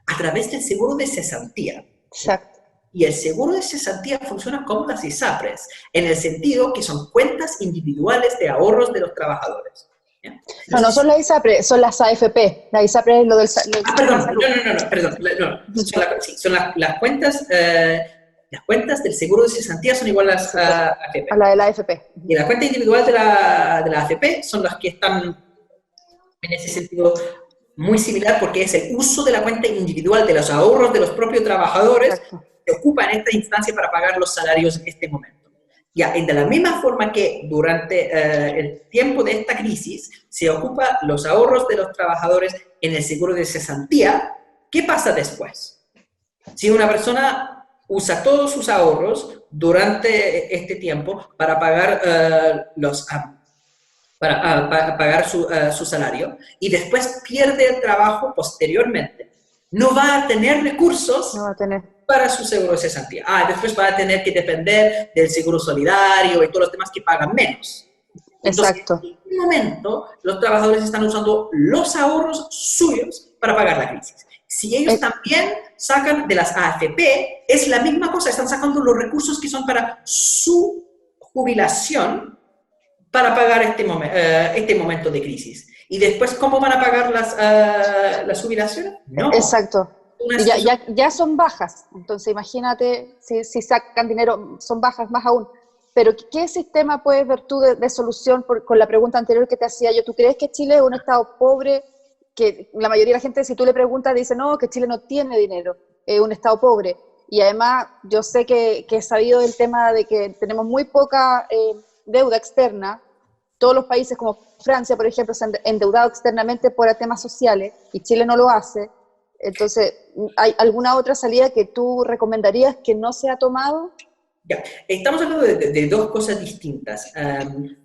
A través del seguro de cesantía. Exacto. Y el seguro de cesantía funciona como las ISAPRES, en el sentido que son cuentas individuales de ahorros de los trabajadores. ¿Ya? No son las ISAPRES, son las AFP. La ISAPRES es lo del... perdón. Son las cuentas del seguro de cesantía son igual a las AFP. A la de la AFP. Y la cuenta individual de la AFP son las que están en ese sentido muy similar, porque es el uso de la cuenta individual de los ahorros de los propios trabajadores. Exacto. Que ocupa en esta instancia para pagar los salarios en este momento. Ya, de la misma forma que durante el tiempo de esta crisis se ocupa los ahorros de los trabajadores en el seguro de cesantía, ¿qué pasa después? Si una persona usa todos sus ahorros durante este tiempo para pagar pagar su salario y después pierde el trabajo posteriormente, no va a tener recursos para su seguro de cesantía. Después va a tener que depender del seguro solidario y todos los demás que pagan menos. Entonces, exacto. En este momento, los trabajadores están usando los ahorros suyos para pagar la crisis. Si ellos también sacan de las AFP, es la misma cosa, están sacando los recursos que son para su jubilación para pagar este momento de crisis. Y después, ¿cómo van a pagar las jubilaciones? No. Exacto. Ya son bajas, entonces imagínate si sacan dinero, son bajas más aún. Pero ¿qué sistema puedes ver tú de solución con la pregunta anterior que te hacía yo? ¿Tú crees que Chile es un estado pobre? Que la mayoría de la gente, si tú le preguntas, dice no, que Chile no tiene dinero, es un estado pobre. Y además yo sé que he sabido del tema de que tenemos muy poca deuda externa. Todos los países como Francia, por ejemplo, se han endeudado externamente por temas sociales y Chile no lo hace. Entonces, ¿hay alguna otra salida que tú recomendarías que no se ha tomado? Ya, estamos hablando de dos cosas distintas.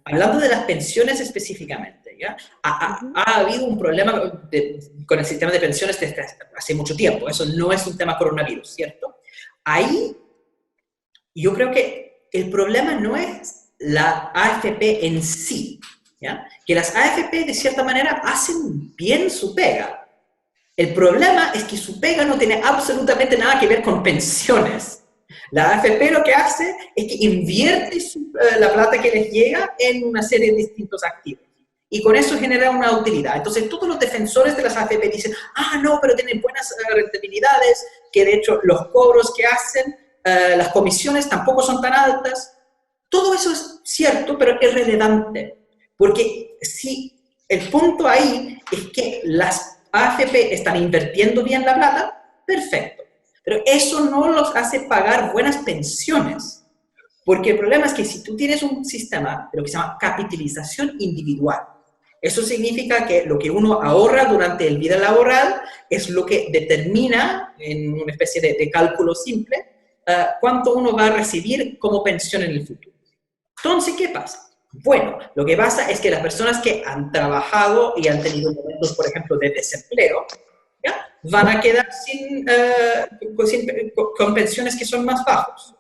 Hablando de las pensiones específicamente, ¿ya? Ha habido un problema con el sistema de pensiones desde hace mucho tiempo. Eso no es un tema coronavirus, ¿cierto? Ahí, yo creo que el problema no es la AFP en sí, ¿ya? Que las AFP, de cierta manera, hacen bien su pega. El problema es que su pega no tiene absolutamente nada que ver con pensiones. La AFP lo que hace es que invierte la plata que les llega en una serie de distintos activos. Y con eso genera una utilidad. Entonces, todos los defensores de las AFP dicen, no, pero tienen buenas rentabilidades, que de hecho los cobros que hacen, las comisiones tampoco son tan altas. Todo eso es cierto, pero es relevante. Porque si el punto ahí es que las AFP están invirtiendo bien la plata, perfecto. Pero eso no los hace pagar buenas pensiones. Porque el problema es que si tú tienes un sistema de lo que se llama capitalización individual, eso significa que lo que uno ahorra durante el vida laboral es lo que determina, en una especie de cálculo simple, cuánto uno va a recibir como pensión en el futuro. Entonces, ¿qué pasa? Bueno, lo que pasa es que las personas que han trabajado y han tenido momentos, por ejemplo, de desempleo, ¿ya? Van a quedar con pensiones que son más bajas.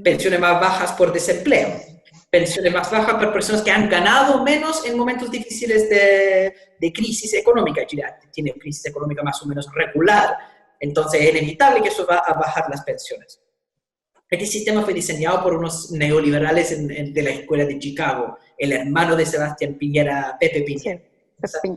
Pensiones más bajas por desempleo. Pensiones más bajas por personas que han ganado menos en momentos difíciles de crisis económica. Chile tiene crisis económica más o menos regular, entonces es inevitable que eso va a bajar las pensiones. Este sistema fue diseñado por unos neoliberales de la escuela de Chicago, el hermano de Sebastián Piñera, Pepe Piñera. Sí,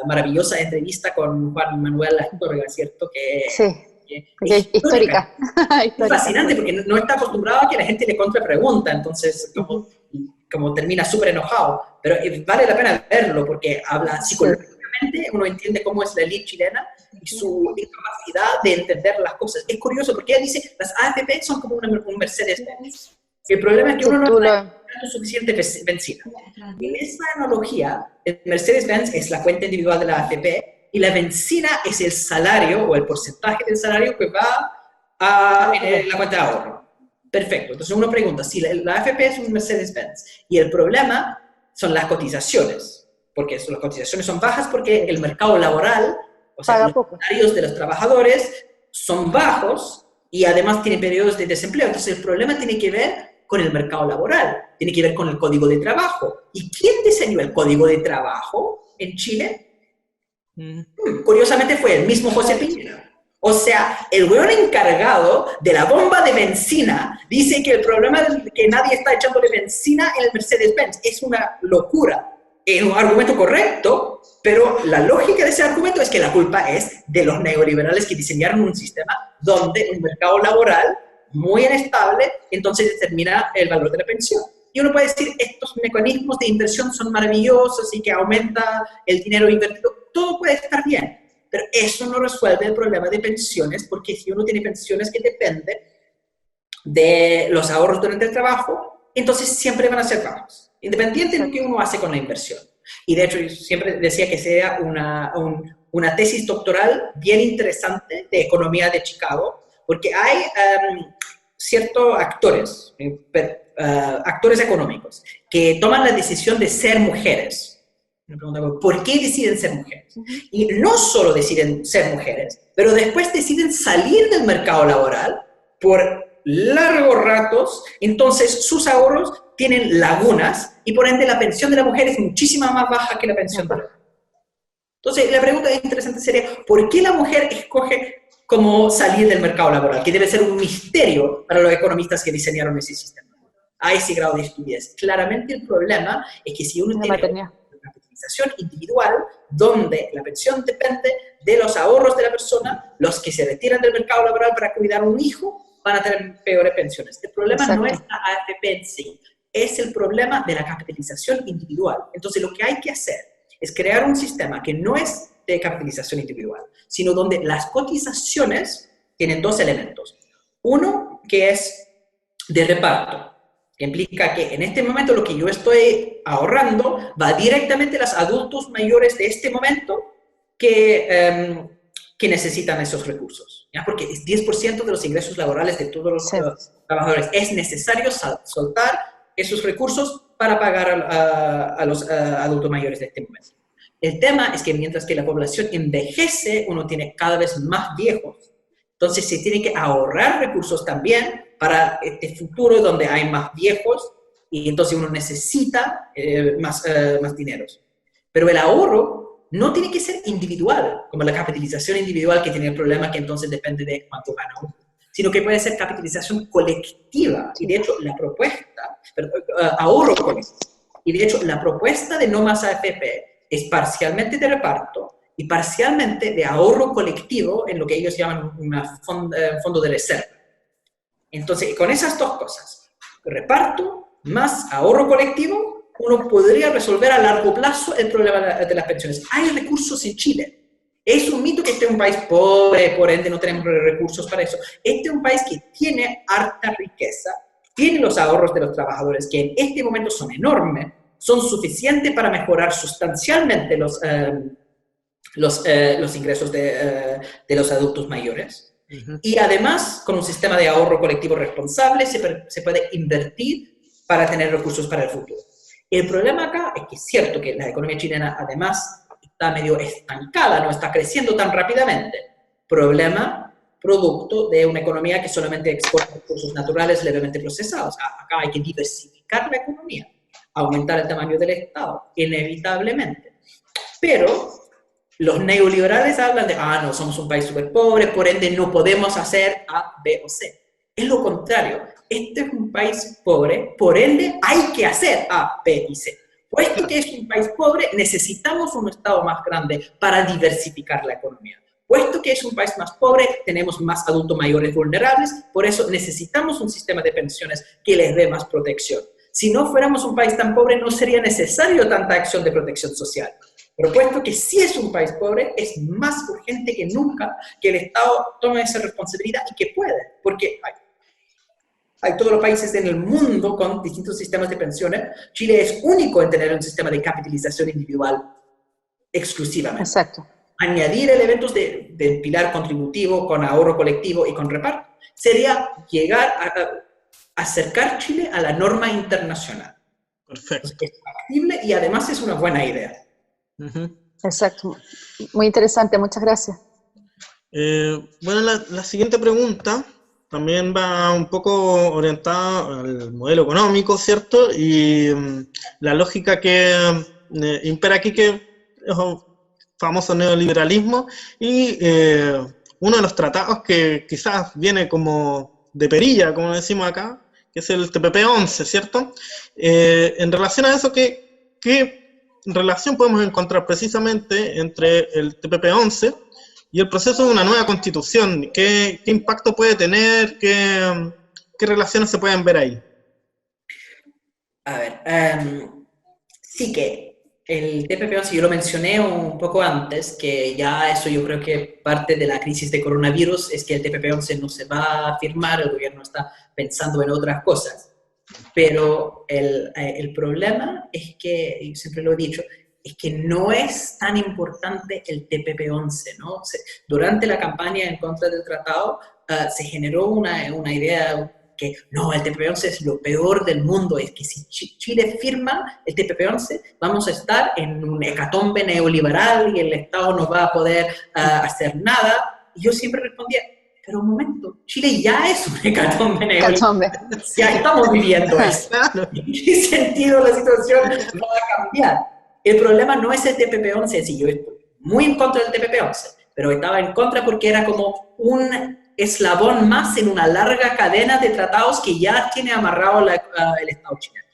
maravillosa entrevista con Juan Manuel Astorga, ¿cierto? Es histórica. Es fascinante porque no está acostumbrado a que la gente le contrapregunta, entonces como como termina súper enojado, pero vale la pena verlo porque habla psicológicamente, uno entiende cómo es la élite chilena y su incapacidad de entender las cosas. Es curioso porque ella dice, las AFP son como un Mercedes-Benz. El problema es que uno no está dando suficiente benzina. En esa analogía, el Mercedes-Benz es la cuenta individual de la AFP y la benzina es el salario o el porcentaje del salario que va en la cuenta de ahorro. Perfecto. Entonces uno pregunta, si la AFP es un Mercedes-Benz y el problema son las cotizaciones, porque las cotizaciones son bajas porque el mercado laboral, o sea, los salarios de los trabajadores son bajos y además tienen periodos de desempleo. Entonces el problema tiene que ver con el mercado laboral, tiene que ver con el código de trabajo. ¿Y quién diseñó el código de trabajo en Chile? Curiosamente fue el mismo José Piñera. O sea, el weón encargado de la bomba de benzina dice que el problema es que nadie está echándole benzina en el Mercedes-Benz. Es una locura. Es un argumento correcto, pero la lógica de ese argumento es que la culpa es de los neoliberales que diseñaron un sistema donde un mercado laboral muy inestable, entonces determina el valor de la pensión. Y uno puede decir, estos mecanismos de inversión son maravillosos y que aumenta el dinero invertido. Todo puede estar bien, pero eso no resuelve el problema de pensiones, porque si uno tiene pensiones que dependen de los ahorros durante el trabajo, entonces siempre van a ser bajos, independiente de lo que uno hace con la inversión. Y de hecho, yo siempre decía que sea una tesis doctoral bien interesante de economía de Chicago, porque hay ciertos actores, actores económicos, que toman la decisión de ser mujeres. Me pregunto, ¿por qué deciden ser mujeres? Y no solo deciden ser mujeres, pero después deciden salir del mercado laboral por largos ratos, entonces sus ahorros tienen lagunas y por ende la pensión de la mujer es muchísimo más baja que la pensión del hombre. Entonces la pregunta interesante sería, ¿por qué la mujer escoge cómo salir del mercado laboral? Que debe ser un misterio para los economistas que diseñaron ese sistema a ese grado de estupidez. Claramente el problema es que si uno tiene una capitalización individual donde la pensión depende de los ahorros de la persona, los que se retiran del mercado laboral para cuidar a un hijo van a tener peores pensiones. El problema no es la AFP en sí, es el problema de la capitalización individual. Entonces lo que hay que hacer es crear un sistema que no es de capitalización individual, sino donde las cotizaciones tienen dos elementos. Uno que es de reparto, que implica que en este momento lo que yo estoy ahorrando va directamente a los adultos mayores de este momento que necesitan esos recursos, ¿ya? Porque es 10% de los ingresos laborales de todos los trabajadores. Es necesario soltar esos recursos para pagar a los adultos mayores de este momento. El tema es que mientras que la población envejece, uno tiene cada vez más viejos. Entonces se tiene que ahorrar recursos también para este futuro donde hay más viejos y entonces uno necesita más dinero. Pero el ahorro no tiene que ser individual, como la capitalización individual que tiene el problema que entonces depende de cuánto gana uno, sino que puede ser capitalización colectiva. Y de hecho la propuesta, ahorro colectivo, y de hecho la propuesta de no más AFP es parcialmente de reparto y parcialmente de ahorro colectivo en lo que ellos llaman un fondo de reserva. Entonces, con esas dos cosas, reparto más ahorro colectivo, uno podría resolver a largo plazo el problema de las pensiones. Hay recursos en Chile. Es un mito que este es un país pobre, por ende no tenemos recursos para eso. Este es un país que tiene harta riqueza, tiene los ahorros de los trabajadores, que en este momento son enormes, son suficientes para mejorar sustancialmente los ingresos de los adultos mayores. Y además, con un sistema de ahorro colectivo responsable, se puede invertir para tener recursos para el futuro. El problema acá es que es cierto que la economía chilena, además, está medio estancada, no está creciendo tan rápidamente. Problema, producto de una economía que solamente exporta recursos naturales levemente procesados. Acá hay que diversificar la economía, aumentar el tamaño del Estado, inevitablemente. Pero los neoliberales hablan de, no, somos un país súper pobre, por ende no podemos hacer A, B o C. Es lo contrario. Este es un país pobre, por ende hay que hacer A, B y C. Puesto que es un país pobre, necesitamos un Estado más grande para diversificar la economía. Puesto que es un país más pobre, tenemos más adultos mayores vulnerables, por eso necesitamos un sistema de pensiones que les dé más protección. si no fuéramos un país tan pobre no sería necesario tanta acción de protección social. Pero puesto que sí es un país pobre, es más urgente que nunca que el Estado tome esa responsabilidad y que puede, porque hay todos los países en el mundo con distintos sistemas de pensiones. Chile es único en tener un sistema de capitalización individual exclusivamente. Exacto. Añadir elementos de pilar contributivo con ahorro colectivo y con reparto sería llegar a acercar Chile a la norma internacional. Perfecto. Es factible y además es una buena idea. Exacto. Muy interesante, muchas gracias. Bueno, la siguiente pregunta también va un poco orientada al modelo económico, ¿cierto? Y la lógica que impera aquí, que es un famoso neoliberalismo, y uno de los tratados que quizás viene como de perilla, como decimos acá, que es el TPP-11, ¿cierto? En relación a eso, ¿qué relación podemos encontrar precisamente entre el TPP-11 y el proceso de una nueva constitución? ¿Qué impacto puede tener? ¿Qué relaciones se pueden ver ahí? A ver, sí que el TPP-11, yo lo mencioné un poco antes, que ya eso yo creo que parte de la crisis de coronavirus es que el TPP-11 no se va a firmar, el gobierno está pensando en otras cosas. Pero el problema es que, y siempre lo he dicho, es que no es tan importante el TPP-11, ¿no? Durante la campaña en contra del tratado se generó una idea que no, el TPP-11 es lo peor del mundo, es que si Chile firma el TPP-11 vamos a estar en un hecatombe neoliberal y el Estado no va a poder hacer nada. Y yo siempre respondía, pero un momento, Chile ya es un hecatombe neoliberal. Ya estamos viviendo eso. ¿En qué sentido la situación va a cambiar? El problema no es el TPP-11, sí, yo estoy muy en contra del TPP-11, pero estaba en contra porque era como un eslabón más en una larga cadena de tratados que ya tiene amarrado el Estado chileno.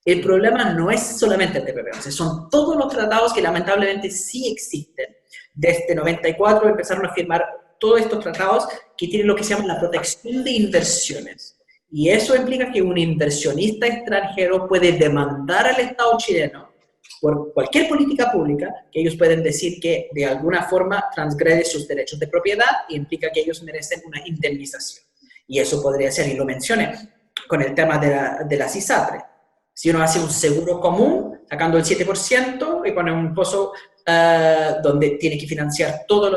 El problema no es solamente el TPP-11, son todos los tratados que lamentablemente sí existen. Desde 94 empezaron a firmar todos estos tratados que tienen lo que se llama la protección de inversiones. Y eso implica que un inversionista extranjero puede demandar al Estado chileno por cualquier política pública que ellos pueden decir que de alguna forma transgrede sus derechos de propiedad y implica que ellos merecen una indemnización. Y eso podría ser, y lo mencioné, con el tema de las ISAPRE. Si uno hace un seguro común, sacando el 7% y pone un pozo donde tiene que financiar todas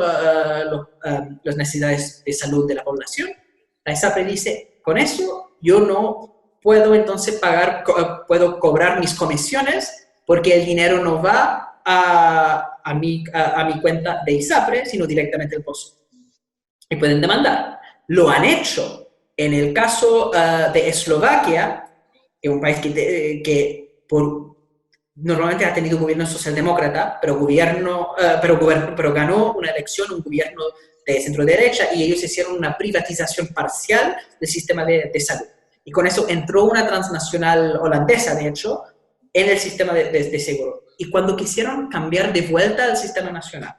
las necesidades de salud de la población, la ISAPRE dice, con eso yo no puedo entonces pagar, puedo cobrar mis comisiones porque el dinero no va a mi cuenta de ISAPRE, sino directamente al pozo. Y pueden demandar. Lo han hecho en el caso de Eslovaquia, que es un país que normalmente ha tenido gobierno socialdemócrata, pero ganó una elección, un gobierno de centro-derecha, y ellos hicieron una privatización parcial del sistema de salud. Y con eso entró una transnacional holandesa, de hecho, en el sistema de seguro. Y cuando quisieron cambiar de vuelta al sistema nacional,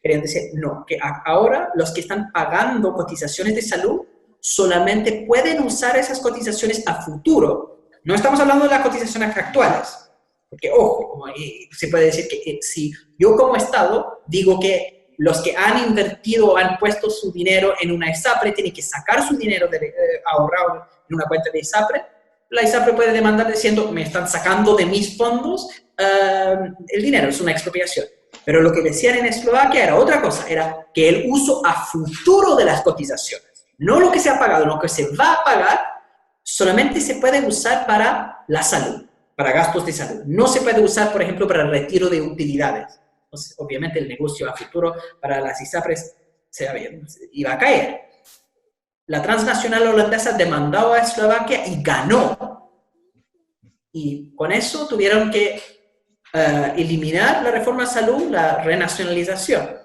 querían decir, no, que ahora los que están pagando cotizaciones de salud solamente pueden usar esas cotizaciones a futuro. No estamos hablando de las cotizaciones actuales. Porque, ojo, se puede decir que si yo como Estado digo que los que han invertido o han puesto su dinero en una ISAPRE tienen que sacar su dinero ahorrado en una cuenta de ISAPRE, la ISAPRE puede demandar diciendo, me están sacando de mis fondos el dinero, es una expropiación. Pero lo que decían en Eslovaquia era otra cosa, era que el uso a futuro de las cotizaciones, no lo que se ha pagado, lo que se va a pagar, solamente se puede usar para la salud, para gastos de salud. No se puede usar, por ejemplo, para el retiro de utilidades. Entonces, obviamente, el negocio a futuro para las ISAPRES iba a caer. La transnacional holandesa demandó a Eslovaquia y ganó. Y con eso tuvieron que eliminar la reforma a salud, la renacionalización.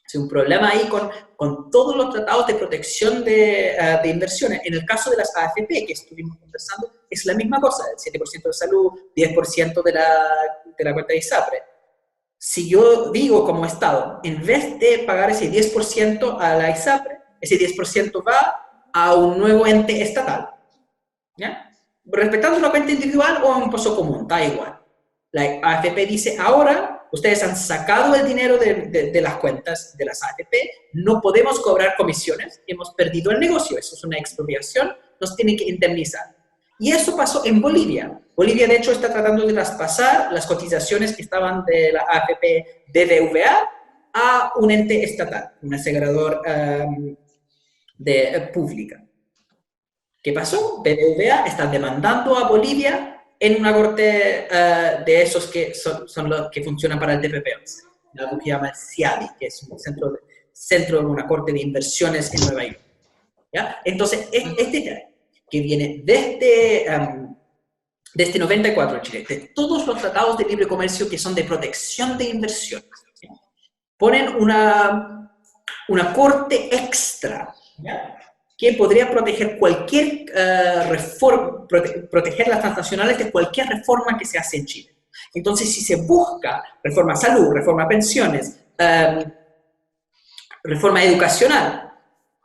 Es un problema ahí con todos los tratados de protección de inversiones. En el caso de las AFP que estuvimos conversando, es la misma cosa, el 7% de salud, 10% de la cuenta de ISAPRE. Si yo digo como Estado, en vez de pagar ese 10% a la ISAPRE, ese 10% va a un nuevo ente estatal, ¿ya? respetando una cuenta individual o un pozo común, da igual. La AFP dice, ahora ustedes han sacado el dinero de las cuentas de las AFP, no podemos cobrar comisiones, hemos perdido el negocio, eso es una expropiación, nos tienen que indemnizar. Y eso pasó en Bolivia. Bolivia, de hecho, está tratando de traspasar las cotizaciones que estaban de la AFP BBVA a un ente estatal, un asegurador pública. ¿Qué pasó? BBVA está demandando a Bolivia en una corte de esos que son los que funcionan para el TPP-11, algo que se llama CIADI, que es un centro de una corte de inversiones en Nueva York. ¿Ya? Entonces, este que viene desde 94 en Chile, de todos los tratados de libre comercio que son de protección de inversiones, ¿ya? Ponen una corte extra, ¿ya? Que podría proteger cualquier reforma, proteger las transnacionales de cualquier reforma que se hace en Chile. Entonces, si se busca reforma a salud, reforma a pensiones, reforma educacional,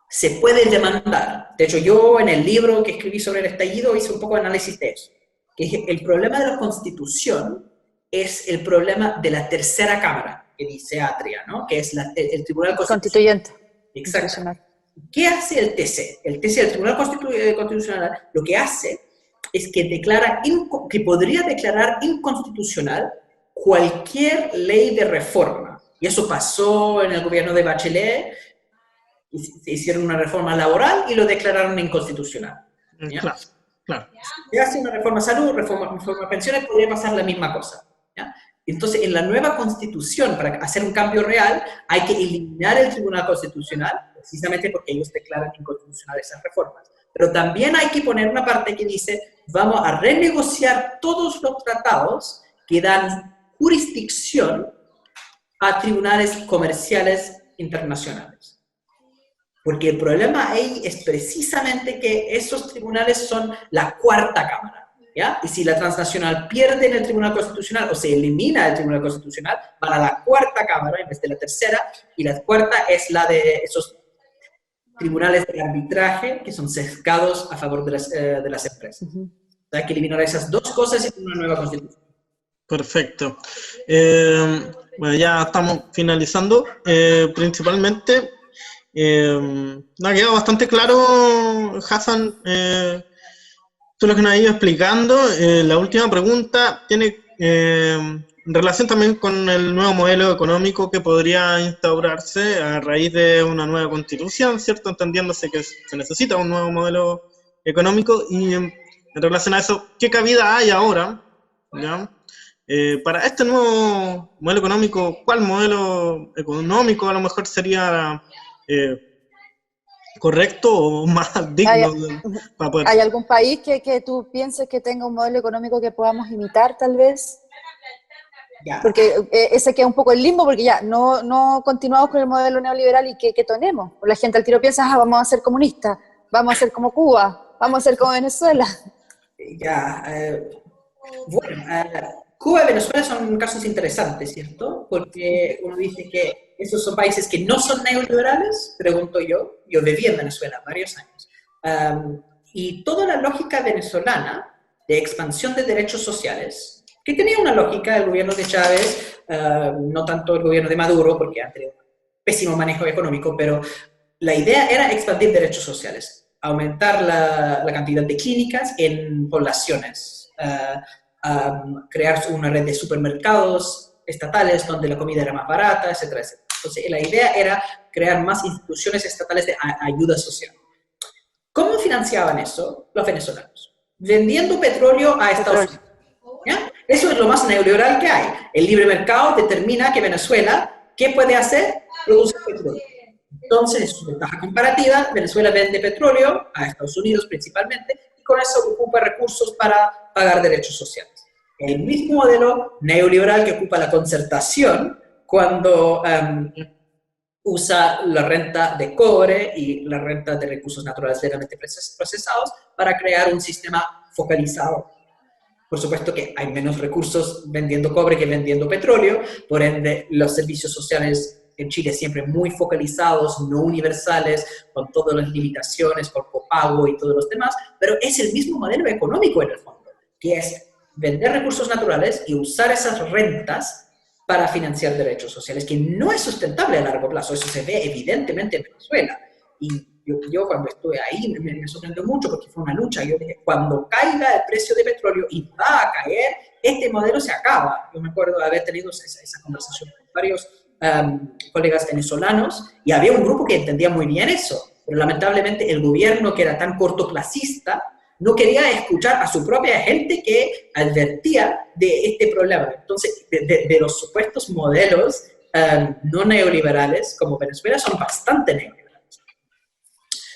se puede demandar. De hecho, yo en el libro que escribí sobre el estallido hice un poco de análisis de eso. Que el problema de la Constitución es el problema de la tercera cámara, que dice Atria, ¿no? Que es el Tribunal Constituyente. Exacto. ¿Qué hace el TC? El TC, el Tribunal Constitucional, lo que hace es que que podría declarar inconstitucional cualquier ley de reforma. Y eso pasó en el gobierno de Bachelet, se hicieron una reforma laboral y lo declararon inconstitucional. ¿Ya? Claro. Si hace una reforma a salud, reforma a pensiones, podría pasar la misma cosa. ¿Ya? Entonces, en la nueva Constitución, para hacer un cambio real, hay que eliminar el Tribunal Constitucional, precisamente porque ellos declaran inconstitucionales esas reformas. Pero también hay que poner una parte que dice, vamos a renegociar todos los tratados que dan jurisdicción a tribunales comerciales internacionales. Porque el problema ahí es precisamente que esos tribunales son la cuarta cámara, ¿ya? Y si la transnacional pierde en el Tribunal Constitucional o se elimina del Tribunal Constitucional, van a la cuarta cámara en vez de la tercera, y la cuarta es la de esos tribunales de arbitraje que son sesgados a favor de las empresas. Hay que eliminar esas dos cosas en una nueva Constitución. Perfecto. Bueno, ya estamos finalizando. Principalmente, ha quedado bastante claro, Hassan, tú lo que nos has ido explicando. La última pregunta tiene relación también con el nuevo modelo económico que podría instaurarse a raíz de una nueva constitución, ¿cierto? Entendiéndose que se necesita un nuevo modelo económico, y en relación a eso, ¿qué cabida hay ahora, ¿ya? Para este nuevo modelo económico? ¿Cuál modelo económico a lo mejor sería correcto o más digno para poder... ¿Hay algún país que tú pienses que tenga un modelo económico que podamos imitar, tal vez? Ya. Porque ese queda un poco en limbo, porque ya no continuamos con el modelo neoliberal y que tenemos. La gente al tiro piensa, vamos a ser comunistas, vamos a ser como Cuba, vamos a ser como Venezuela. Ya, bueno, Cuba y Venezuela son casos interesantes, ¿cierto? Porque uno dice que esos son países que no son neoliberales, pregunto yo viví en Venezuela varios años, y toda la lógica venezolana de expansión de derechos sociales, que tenía una lógica el gobierno de Chávez, no tanto el gobierno de Maduro, porque han tenido un pésimo manejo económico, pero la idea era expandir derechos sociales, aumentar la cantidad de clínicas en poblaciones, crear una red de supermercados estatales donde la comida era más barata, etcétera, etcétera. Entonces, la idea era crear más instituciones estatales de ayuda social. ¿Cómo financiaban eso los venezolanos? Vendiendo petróleo a Estados Unidos. ¿Ya? Eso es lo más neoliberal que hay. El libre mercado determina que Venezuela, ¿qué puede hacer? Producir petróleo. Entonces, en su ventaja comparativa, Venezuela vende petróleo a Estados Unidos principalmente, y con eso ocupa recursos para pagar derechos sociales. El mismo modelo neoliberal que ocupa la concertación cuando usa la renta de cobre y la renta de recursos naturales legalmente procesados para crear un sistema focalizado. Por supuesto que hay menos recursos vendiendo cobre que vendiendo petróleo, por ende los servicios sociales en Chile siempre muy focalizados, no universales, con todas las limitaciones, con copago y todos los demás, pero es el mismo modelo económico en el fondo, que es vender recursos naturales y usar esas rentas para financiar derechos sociales, que no es sustentable a largo plazo. Eso se ve evidentemente en Venezuela. Y yo cuando estuve ahí me sorprendió mucho porque fue una lucha. Yo dije, cuando caiga el precio de petróleo, y va a caer, este modelo se acaba. Yo me acuerdo de haber tenido esa conversación con varios colegas venezolanos, y había un grupo que entendía muy bien eso, pero lamentablemente el gobierno, que era tan cortoplacista, no quería escuchar a su propia gente que advertía de este problema. Entonces, de los supuestos modelos no neoliberales, como Venezuela, son bastante neoliberales.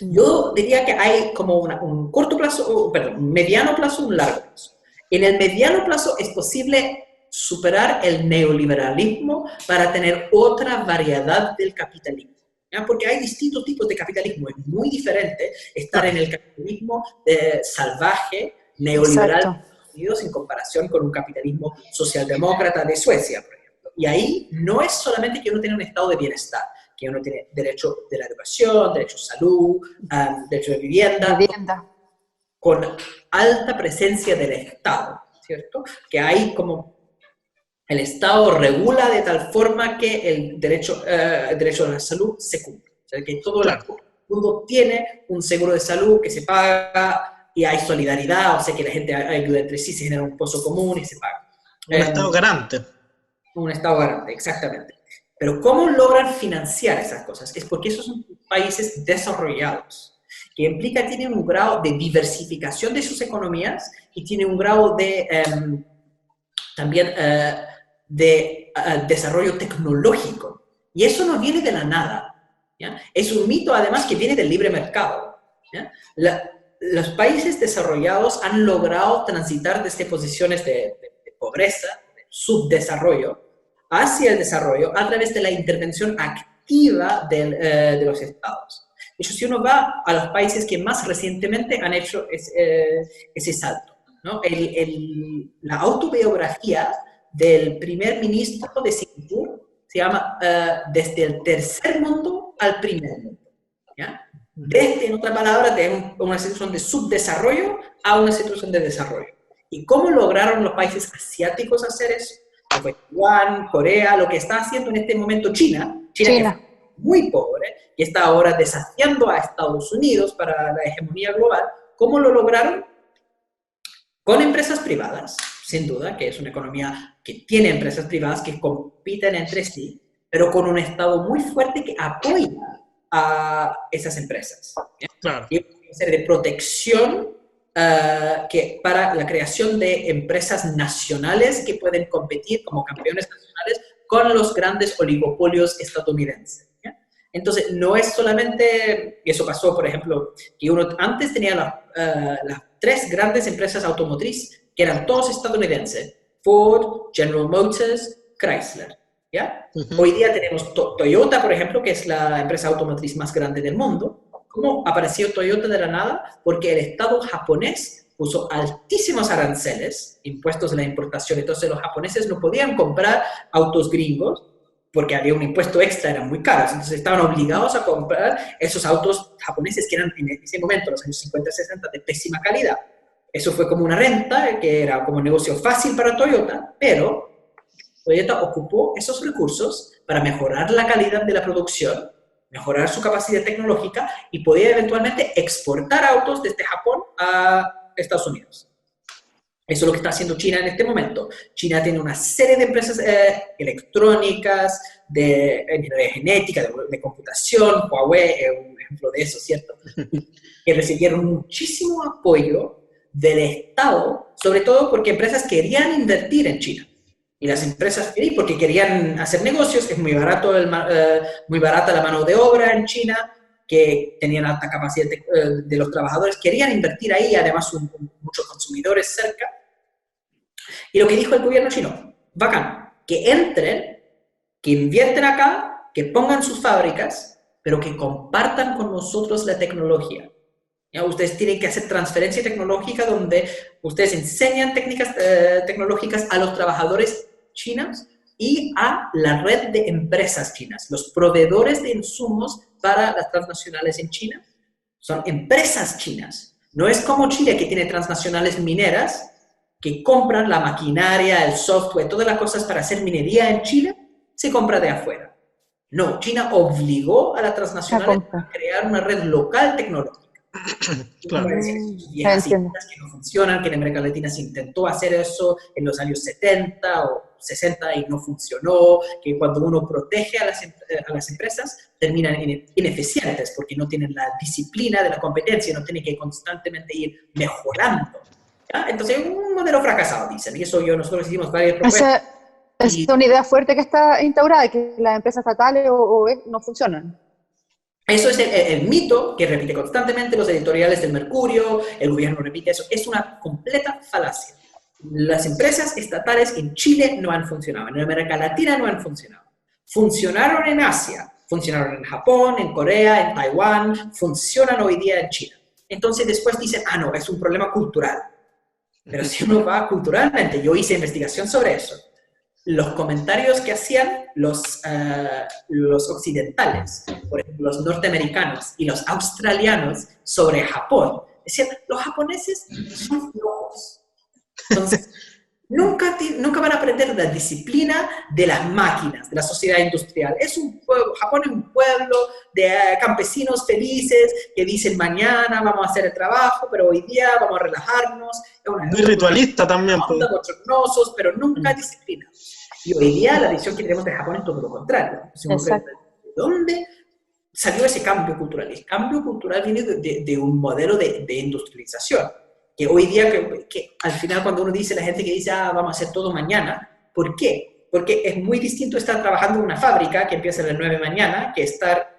Yo diría que hay como un corto plazo, perdón, un mediano plazo, un largo plazo. En el mediano plazo es posible superar el neoliberalismo para tener otra variedad del capitalismo. ¿Ya? Porque hay distintos tipos de capitalismo. Es muy diferente estar en el capitalismo salvaje, neoliberal de Estados Unidos, en comparación con un capitalismo socialdemócrata de Suecia, por ejemplo. Y ahí no es solamente que uno tiene un estado de bienestar, que uno tiene derecho de la educación, derecho a salud, derecho de vivienda, con alta presencia del Estado, ¿cierto? Que hay como el Estado regula de tal forma que el derecho a la salud se cumple. O sea, que todo el mundo tiene un seguro de salud que se paga y hay solidaridad, o sea, que la gente ayuda entre sí, se genera un pozo común y se paga. Un Estado garante. Un Estado garante, exactamente. Pero ¿cómo logran financiar esas cosas? Es porque esos son países desarrollados, que implica que tienen un grado de diversificación de sus economías y tienen un grado de también de desarrollo tecnológico. Y eso no viene de la nada, ¿ya? Es un mito, además, que viene del libre mercado, ¿ya? Los países desarrollados han logrado transitar desde posiciones de pobreza, de subdesarrollo, hacia el desarrollo a través de la intervención activa de los estados. De hecho, si uno va a los países que más recientemente han hecho ese salto, ¿no? La autobiografía del primer ministro de Singapur se llama Desde el tercer mundo al primer mundo, ¿ya? Desde, en otras palabras, de una situación de subdesarrollo a una situación de desarrollo. ¿Y cómo lograron los países asiáticos hacer eso? Fue Taiwán, Corea, lo que está haciendo en este momento China. China. Que es muy pobre, y está ahora desafiando a Estados Unidos para la hegemonía global. ¿Cómo lo lograron? Con empresas privadas, sin duda, que es una economía que tiene empresas privadas que compiten entre sí, pero con un Estado muy fuerte que apoya a esas empresas. Claro. Y una serie de protección para la creación de empresas nacionales que pueden competir como campeones nacionales con los grandes oligopolios estadounidenses. ¿Ya? Entonces, no es solamente, y eso pasó, por ejemplo, que uno antes tenía las tres grandes empresas automotrices que eran todos estadounidenses: Ford, General Motors, Chrysler. ¿Ya? Hoy día tenemos Toyota, por ejemplo, que es la empresa automotriz más grande del mundo. ¿Cómo apareció Toyota de la nada? Porque el Estado japonés puso altísimos aranceles, impuestos de la importación. Entonces los japoneses no podían comprar autos gringos porque había un impuesto extra, eran muy caros. Entonces estaban obligados a comprar esos autos japoneses que eran en ese momento, los años 50 y 60, de pésima calidad. Eso fue como una renta, que era como un negocio fácil para Toyota, pero Toyota ocupó esos recursos para mejorar la calidad de la producción, mejorar su capacidad tecnológica y podía eventualmente exportar autos desde Japón a Estados Unidos. Eso es lo que está haciendo China en este momento. China tiene una serie de empresas electrónicas, de ingeniería genética, de computación. Huawei es un ejemplo de eso, ¿cierto? Que recibieron muchísimo apoyo del Estado, sobre todo porque empresas querían invertir en China. Y las empresas querían, porque querían hacer negocios, es muy barata la mano de obra en China, que tenían alta capacidad de los trabajadores, querían invertir ahí, además muchos consumidores cerca. Y lo que dijo el gobierno chino: bacán, que entren, que invierten acá, que pongan sus fábricas, pero que compartan con nosotros la tecnología. ¿Ya? Ustedes tienen que hacer transferencia tecnológica donde ustedes enseñan técnicas tecnológicas a los trabajadores chinos y a la red de empresas chinas. Los proveedores de insumos para las transnacionales en China son empresas chinas. No es como Chile, que tiene transnacionales mineras que compran la maquinaria, el software, todas las cosas para hacer minería en Chile, se compra de afuera. No, China obligó a las transnacionales a crear una red local tecnológica. Claro. Viejas ideas que no funcionan, que en América Latina se intentó hacer eso en los años 70 o 60 y no funcionó, que cuando uno protege a las empresas terminan ineficientes porque no tienen la disciplina de la competencia, no tienen que constantemente ir mejorando. ¿Ya? Entonces, un modelo fracasado, dicen, y eso nosotros hicimos varias propuestas. Es una idea fuerte que está instaurada, que las empresas estatales no funcionan. Eso es el mito que repite constantemente los editoriales del Mercurio, el gobierno repite eso. Es una completa falacia. Las empresas estatales en Chile no han funcionado, en América Latina no han funcionado. Funcionaron en Asia, funcionaron en Japón, en Corea, en Taiwán, funcionan hoy día en China. Entonces después dicen, no, es un problema cultural. Pero si uno va culturalmente, yo hice investigación sobre eso. Los comentarios que hacían los occidentales, por ejemplo, los norteamericanos y los australianos sobre Japón, decían, los japoneses son flojos. Entonces, nunca van a aprender la disciplina de las máquinas, de la sociedad industrial. Japón es un pueblo de campesinos felices que dicen, mañana vamos a hacer el trabajo, pero hoy día vamos a relajarnos. Muy ritualista también. Bochornosos, pero nunca disciplina. Y hoy día la visión que tenemos de Japón es todo lo contrario. ¿De dónde salió ese cambio cultural? El cambio cultural viene de un modelo de industrialización. Que hoy día, que al final cuando uno dice, la gente que dice, vamos a hacer todo mañana, ¿por qué? Porque es muy distinto estar trabajando en una fábrica que empieza a las 9 de la mañana que estar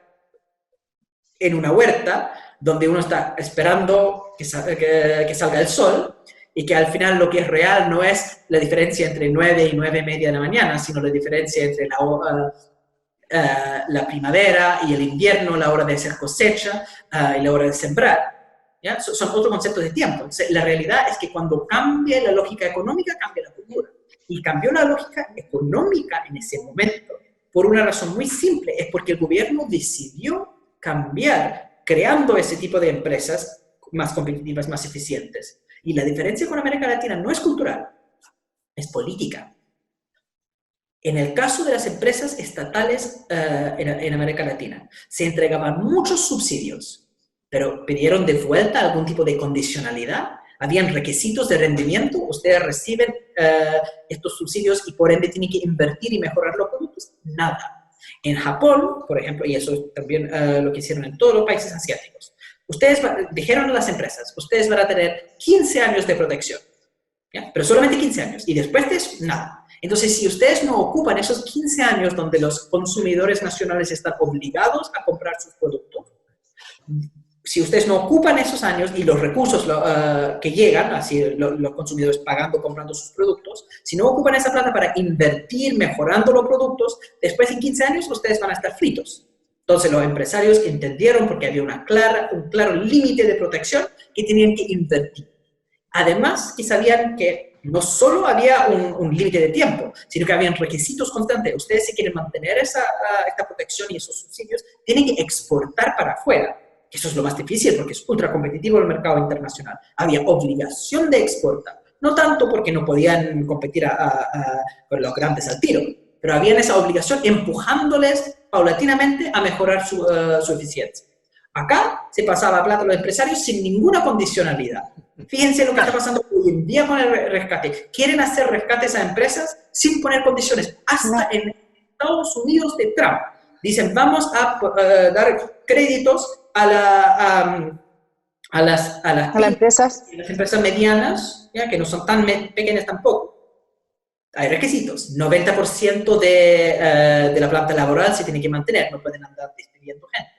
en una huerta donde uno está esperando que salga el sol, y que al final lo que es real no es la diferencia entre 9 y 9:30 de la mañana, sino la diferencia entre la primavera y el invierno, la hora de hacer cosecha y la hora de sembrar. ¿Ya? Son otros conceptos de tiempo. Entonces, la realidad es que cuando cambia la lógica económica, cambia la cultura. Y cambió la lógica económica en ese momento, por una razón muy simple, es porque el gobierno decidió cambiar, creando ese tipo de empresas más competitivas, más eficientes. Y la diferencia con América Latina no es cultural, es política. En el caso de las empresas estatales en América Latina, se entregaban muchos subsidios, pero pidieron de vuelta algún tipo de condicionalidad. Habían requisitos de rendimiento, ustedes reciben estos subsidios y por ende tienen que invertir y mejorar los productos. Nada. En Japón, por ejemplo, y eso es también lo que hicieron en todos los países asiáticos, ustedes dijeron a las empresas, ustedes van a tener 15 años de protección, ¿ya? Pero solamente 15 años, y después de eso, nada. Entonces, si ustedes no ocupan esos 15 años donde los consumidores nacionales están obligados a comprar sus productos, si ustedes no ocupan esos años y los recursos que llegan, así los consumidores pagando, comprando sus productos, si no ocupan esa plata para invertir mejorando los productos, después de 15 años ustedes van a estar fritos. Entonces los empresarios entendieron, porque había un claro límite de protección, que tenían que invertir. Además, que sabían que no solo había un límite de tiempo, sino que habían requisitos constantes. Ustedes, si quieren mantener esta protección y esos subsidios, tienen que exportar para afuera. Eso es lo más difícil porque es ultra competitivo el mercado internacional. Había obligación de exportar. No tanto porque no podían competir con los grandes al tiro, pero habían esa obligación empujándoles paulatinamente a mejorar su eficiencia. Acá se pasaba plata a los empresarios sin ninguna condicionalidad. Fíjense lo que está pasando hoy en día con el rescate. Quieren hacer rescates a empresas sin poner condiciones. Hasta en Estados Unidos de Trump. Dicen, vamos a dar créditos a las empresas medianas, ¿ya? Que no son tan pequeñas tampoco. Hay requisitos. 90% de la planta laboral se tiene que mantener. No pueden andar despidiendo gente.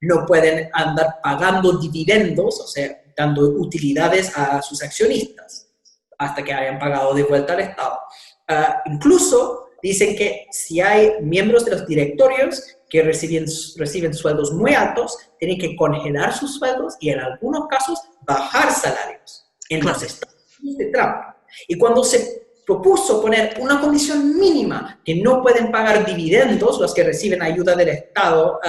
No pueden andar pagando dividendos, o sea, dando utilidades a sus accionistas hasta que hayan pagado de vuelta al Estado. Incluso dicen que si hay miembros de los directorios que reciben sueldos muy altos, tienen que congelar sus sueldos y en algunos casos bajar salarios en los estados de Trump. Y cuando se propuso poner una condición mínima, que no pueden pagar dividendos los que reciben ayuda del Estado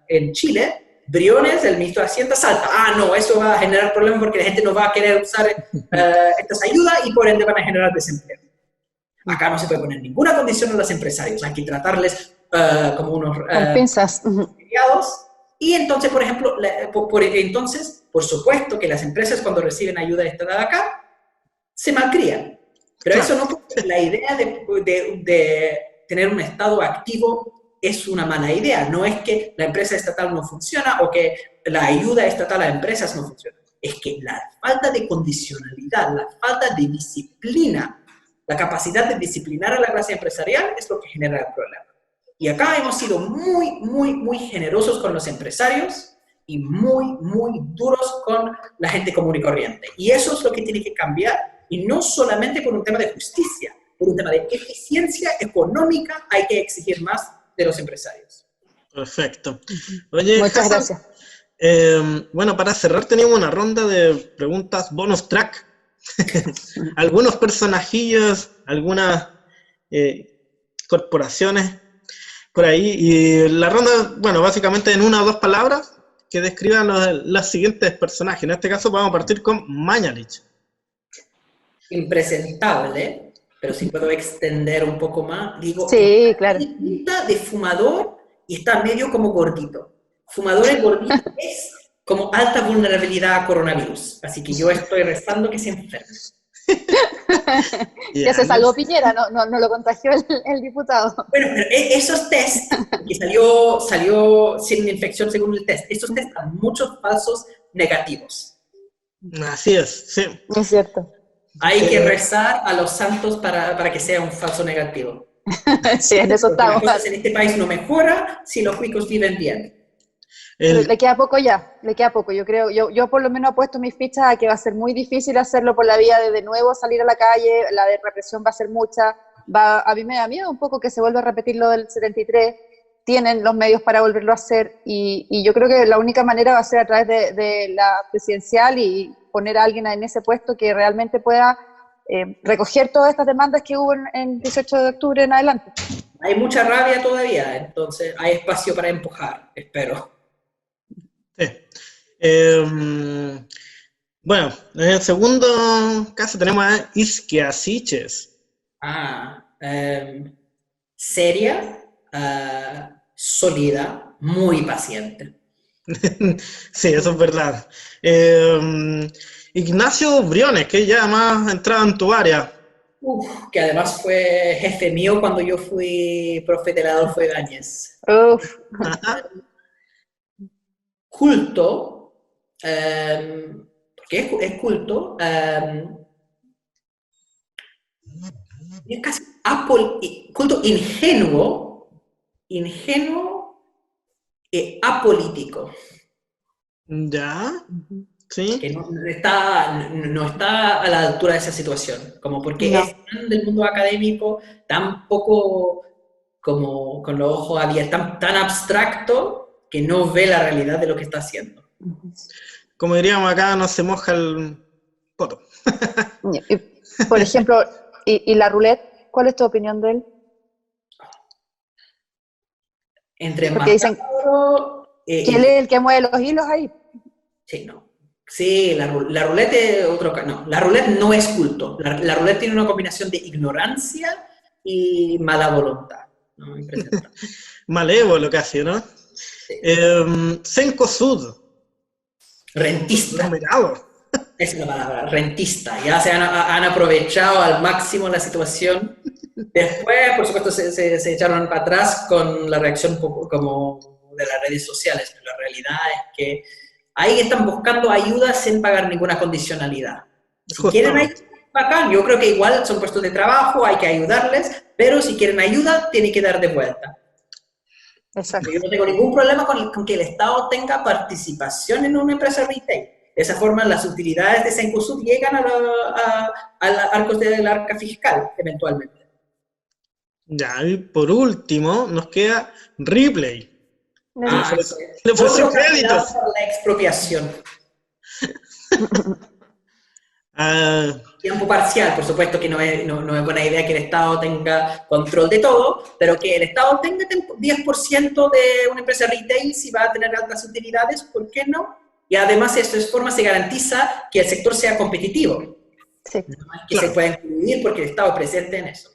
en Chile. Briones, el ministro de Hacienda, salta. No, eso va a generar problemas porque la gente no va a querer usar estas ayudas y por ende van a generar desempleo. Acá no se puede poner ninguna condición a los empresarios, hay que tratarles como unos con pinzas. empleados. Y entonces, por ejemplo, por supuesto que las empresas cuando reciben ayuda estatal acá, se malcrían. Pero eso no, la idea de tener un Estado activo es una mala idea. No es que la empresa estatal no funciona o que la ayuda estatal a empresas no funciona. Es que la falta de condicionalidad, la falta de disciplina, la capacidad de disciplinar a la clase empresarial es lo que genera el problema. Y acá hemos sido muy, muy, muy generosos con los empresarios y muy, muy duros con la gente común y corriente. Y eso es lo que tiene que cambiar, y no solamente por un tema de justicia, por un tema de eficiencia económica hay que exigir más de los empresarios. Perfecto. Oye, muchas Hassan, gracias. bueno, para cerrar teníamos una ronda de preguntas bonus track. Algunos personajillos, algunas corporaciones por ahí, y la ronda, bueno, básicamente en una o dos palabras que describan los siguientes personajes. En este caso vamos a partir con Mañalich. Impresentable, pero si puedo extender un poco más, digo, Sí, claro. Pinta de fumador y está medio como gordito. Fumador y gordito es como alta vulnerabilidad a coronavirus, así que yo estoy rezando que se enferme. Ya se salvó Piñera, no lo contagió el diputado. Bueno, pero esos test, que salió sin infección según el test, esos test dan muchos falsos negativos. Así es, sí. Es cierto. Hay que rezar a los santos para que sea un falso negativo. Sí, en eso Porque las estamos. cosas en este país no mejoran si los cuicos viven bien. Pero le queda poco ya, le queda poco. Yo creo, yo por lo menos apuesto mis fichas a que va a ser muy difícil hacerlo por la vía de nuevo salir a la calle, la de represión va a ser mucha. A mí me da miedo un poco que se vuelva a repetir lo del 73, tienen los medios para volverlo a hacer, y yo creo que la única manera va a ser a través de la presidencial y poner a alguien en ese puesto que realmente pueda recoger todas estas demandas que hubo en 18 de octubre en adelante. Hay mucha rabia todavía, entonces hay espacio para empujar, espero. Sí. Bueno, en el segundo caso tenemos a Isquia Siches. Seria, sólida, muy paciente. Sí, eso es verdad. Ignacio Briones, que ya más entrado en tu área. Que además fue jefe mío cuando yo fui profe de Adolfo Ibáñez. Uf. Culto, porque es culto, es casi culto ingenuo e apolítico. ¿Ya? Sí. Que no está a la altura de esa situación, como porque No. es tan del mundo académico, tan poco como con los ojos abiertos, tan abstracto que no ve la realidad de lo que está haciendo. Como diríamos acá, no se moja el poto. Por ejemplo, y la roulette, ¿cuál es tu opinión de él? Entre Porque dicen macabro, que él es el que mueve los hilos ahí. sí, no. Sí, la roulette es otro... No, la roulette no es culto. La roulette tiene una combinación de ignorancia y mala voluntad. ¿No? Impresionante. Malévolo casi, ¿no? Sí. Cencosud. Rentista. Numerado. Esa es la palabra, rentista. Ya se han aprovechado al máximo la situación. Después, por supuesto, se echaron para atrás con la reacción como de las redes sociales. Pero la realidad es que ahí están buscando ayuda sin pagar ninguna condicionalidad. Si quieren ayuda, bacán. Yo creo que igual son puestos de trabajo, hay que ayudarles, pero si quieren ayuda, tienen que dar de vuelta. Exacto. Yo no tengo ningún problema con que el Estado tenga participación en una empresa retail. De esa forma, las utilidades de Cencosud llegan a arcos del arca fiscal, eventualmente. Ya, y por último, nos queda Ripley. Le ofreció Otro créditos. candidato a la expropiación. Tiempo parcial, por supuesto que no es buena idea que el Estado tenga control de todo, pero que el Estado tenga 10% de una empresa retail si va a tener altas utilidades, ¿por qué no? Y además de esta forma se garantiza que el sector sea competitivo. Sí. Que se pueda incluir porque el Estado es presente en eso.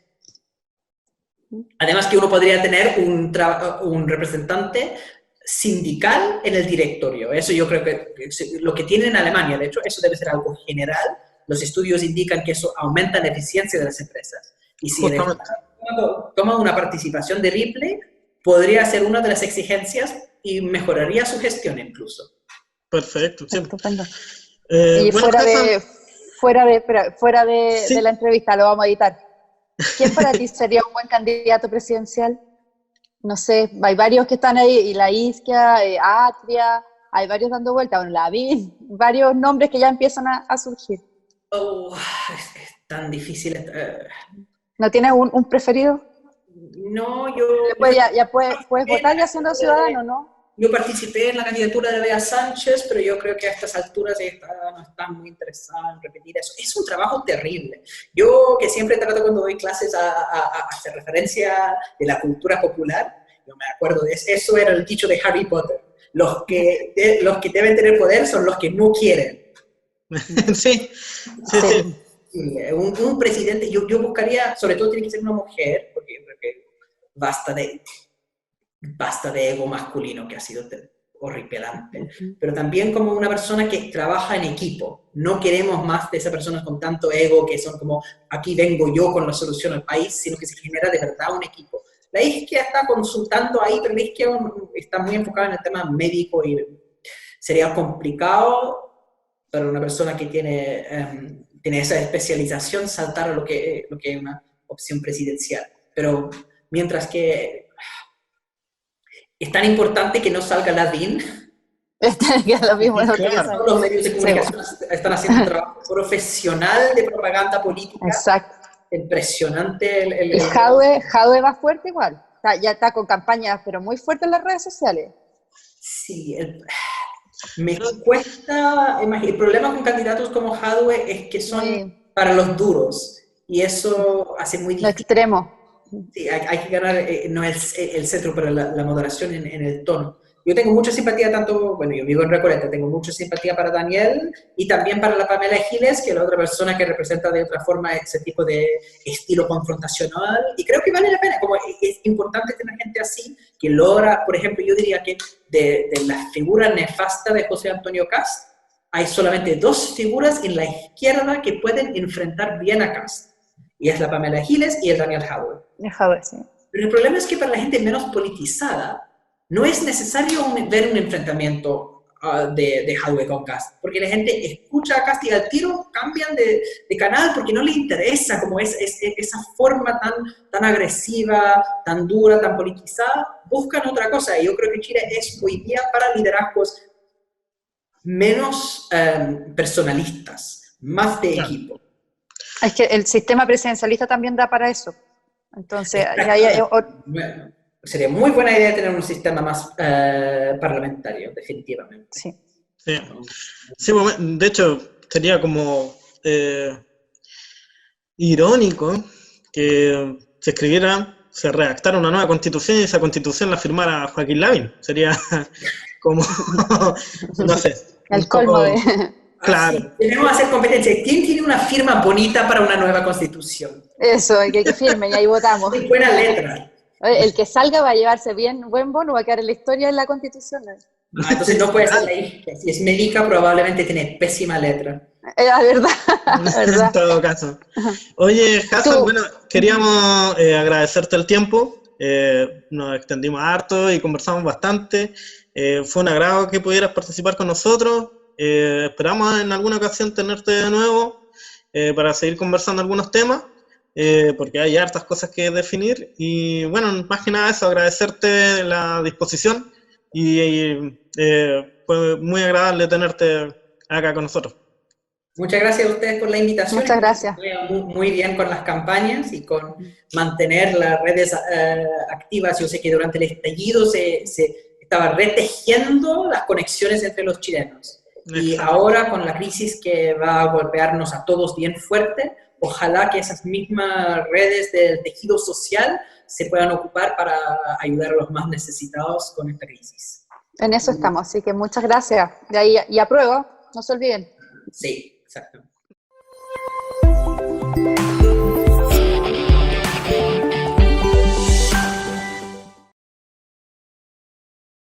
Además que uno podría tener un representante sindical en el directorio. Eso yo creo que lo que tienen en Alemania, de hecho, eso debe ser algo general. Los estudios indican que eso aumenta la eficiencia de las empresas. Y si el Estado toma una participación de Ripley, podría ser una de las exigencias y mejoraría su gestión incluso. Perfecto. Sí. Estupendo. Y fuera de la entrevista, lo vamos a editar. ¿Quién para ti sería un buen candidato presidencial? No sé, hay varios que están ahí, y la Isquia, Atria, hay varios dando vuelta, bueno, Lavín, varios nombres que ya empiezan a surgir. Es tan difícil. ¿No tienes un preferido? No, yo... Ya puedes votar ya siendo ciudadano, ¿no? Yo participé en la candidatura de Bea Sánchez, pero yo creo que a estas alturas no están muy interesada en repetir eso. Es un trabajo terrible. Yo que siempre trato cuando doy clases a hacer referencia de la cultura popular, yo me acuerdo de eso, era el dicho de Harry Potter. Los que deben tener poder son los que no quieren. Sí. Un presidente, yo buscaría, sobre todo tiene que ser una mujer, porque basta de ego masculino que ha sido horripilante, pero también como una persona que trabaja en equipo. No queremos más de esas personas con tanto ego que son como, aquí vengo yo con la solución al país, sino que se genera de verdad un equipo. La Isquia está consultando ahí, pero la Isquia está muy enfocada en el tema médico y sería complicado para una persona que tiene esa especialización saltar a lo que es una opción presidencial. Pero mientras que es tan importante que no salga Lavín. Lo mismo, claro. Los medios de comunicación están haciendo un trabajo profesional de propaganda política. Exacto. Impresionante. Y Jadwe va fuerte igual. Ya está con campañas, pero muy fuerte en las redes sociales. Sí, me cuesta. El problema con candidatos como Jadwe es que son para los duros. Y eso hace muy difícil. Lo extremo. Sí, hay que ganar, no es el centro para la moderación en el tono. Yo tengo mucha simpatía yo vivo en Recoleta, tengo mucha simpatía para Daniel y también para la Pamela Giles, que es la otra persona que representa de otra forma ese tipo de estilo confrontacional, y creo que vale la pena, como es importante tener gente así, que logra, por ejemplo, yo diría que de la figura nefasta de José Antonio Kast, hay solamente dos figuras en la izquierda que pueden enfrentar bien a Kast. Y es la Pamela Giles y el Daniel Jadwe. Sí. Pero el problema es que para la gente menos politizada no es necesario ver un enfrentamiento de Jadwe con Kast, porque la gente escucha a Kast y al tiro cambian de canal porque no le interesa como esa forma tan agresiva, tan dura, tan politizada, buscan otra cosa. Y yo creo que Chile es hoy día para liderazgos menos personalistas, más de equipo. Es que el sistema presidencialista también da para eso. Entonces, bueno, sería muy buena idea tener un sistema más parlamentario, definitivamente. Sí. Sí, de hecho, sería como irónico que se redactara una nueva constitución y esa constitución la firmara Joaquín Lavín. Sería como, no sé. El colmo de... Claro. Tenemos que hacer competencia. ¿Quién tiene una firma bonita para una nueva constitución? Eso, el que firme y ahí votamos. Muy buena letra. El que salga va a llevarse buen bono, va a quedar en la historia de la constitución. Entonces no puede ser la Isquia. Si es médica, probablemente tiene pésima letra. La verdad. En todo caso. Oye, Hassan, bueno, queríamos agradecerte el tiempo. Nos extendimos harto y conversamos bastante. Fue un agrado que pudieras participar con nosotros. Esperamos en alguna ocasión tenerte de nuevo para seguir conversando algunos temas, porque hay hartas cosas que definir. Y bueno, más que nada eso, agradecerte la disposición y fue muy agradable tenerte acá con nosotros. Muchas gracias a ustedes por la invitación. Muchas gracias. Muy bien con las campañas y con mantener las redes activas. Yo sé que durante el estallido se estaba retejiendo las conexiones entre los chilenos. Y Exacto. ahora con la crisis que va a golpearnos a todos bien fuerte, ojalá que esas mismas redes del tejido social se puedan ocupar para ayudar a los más necesitados con esta crisis. En eso estamos, así que muchas gracias. De ahí, y apruebo, no se olviden. Sí, exacto.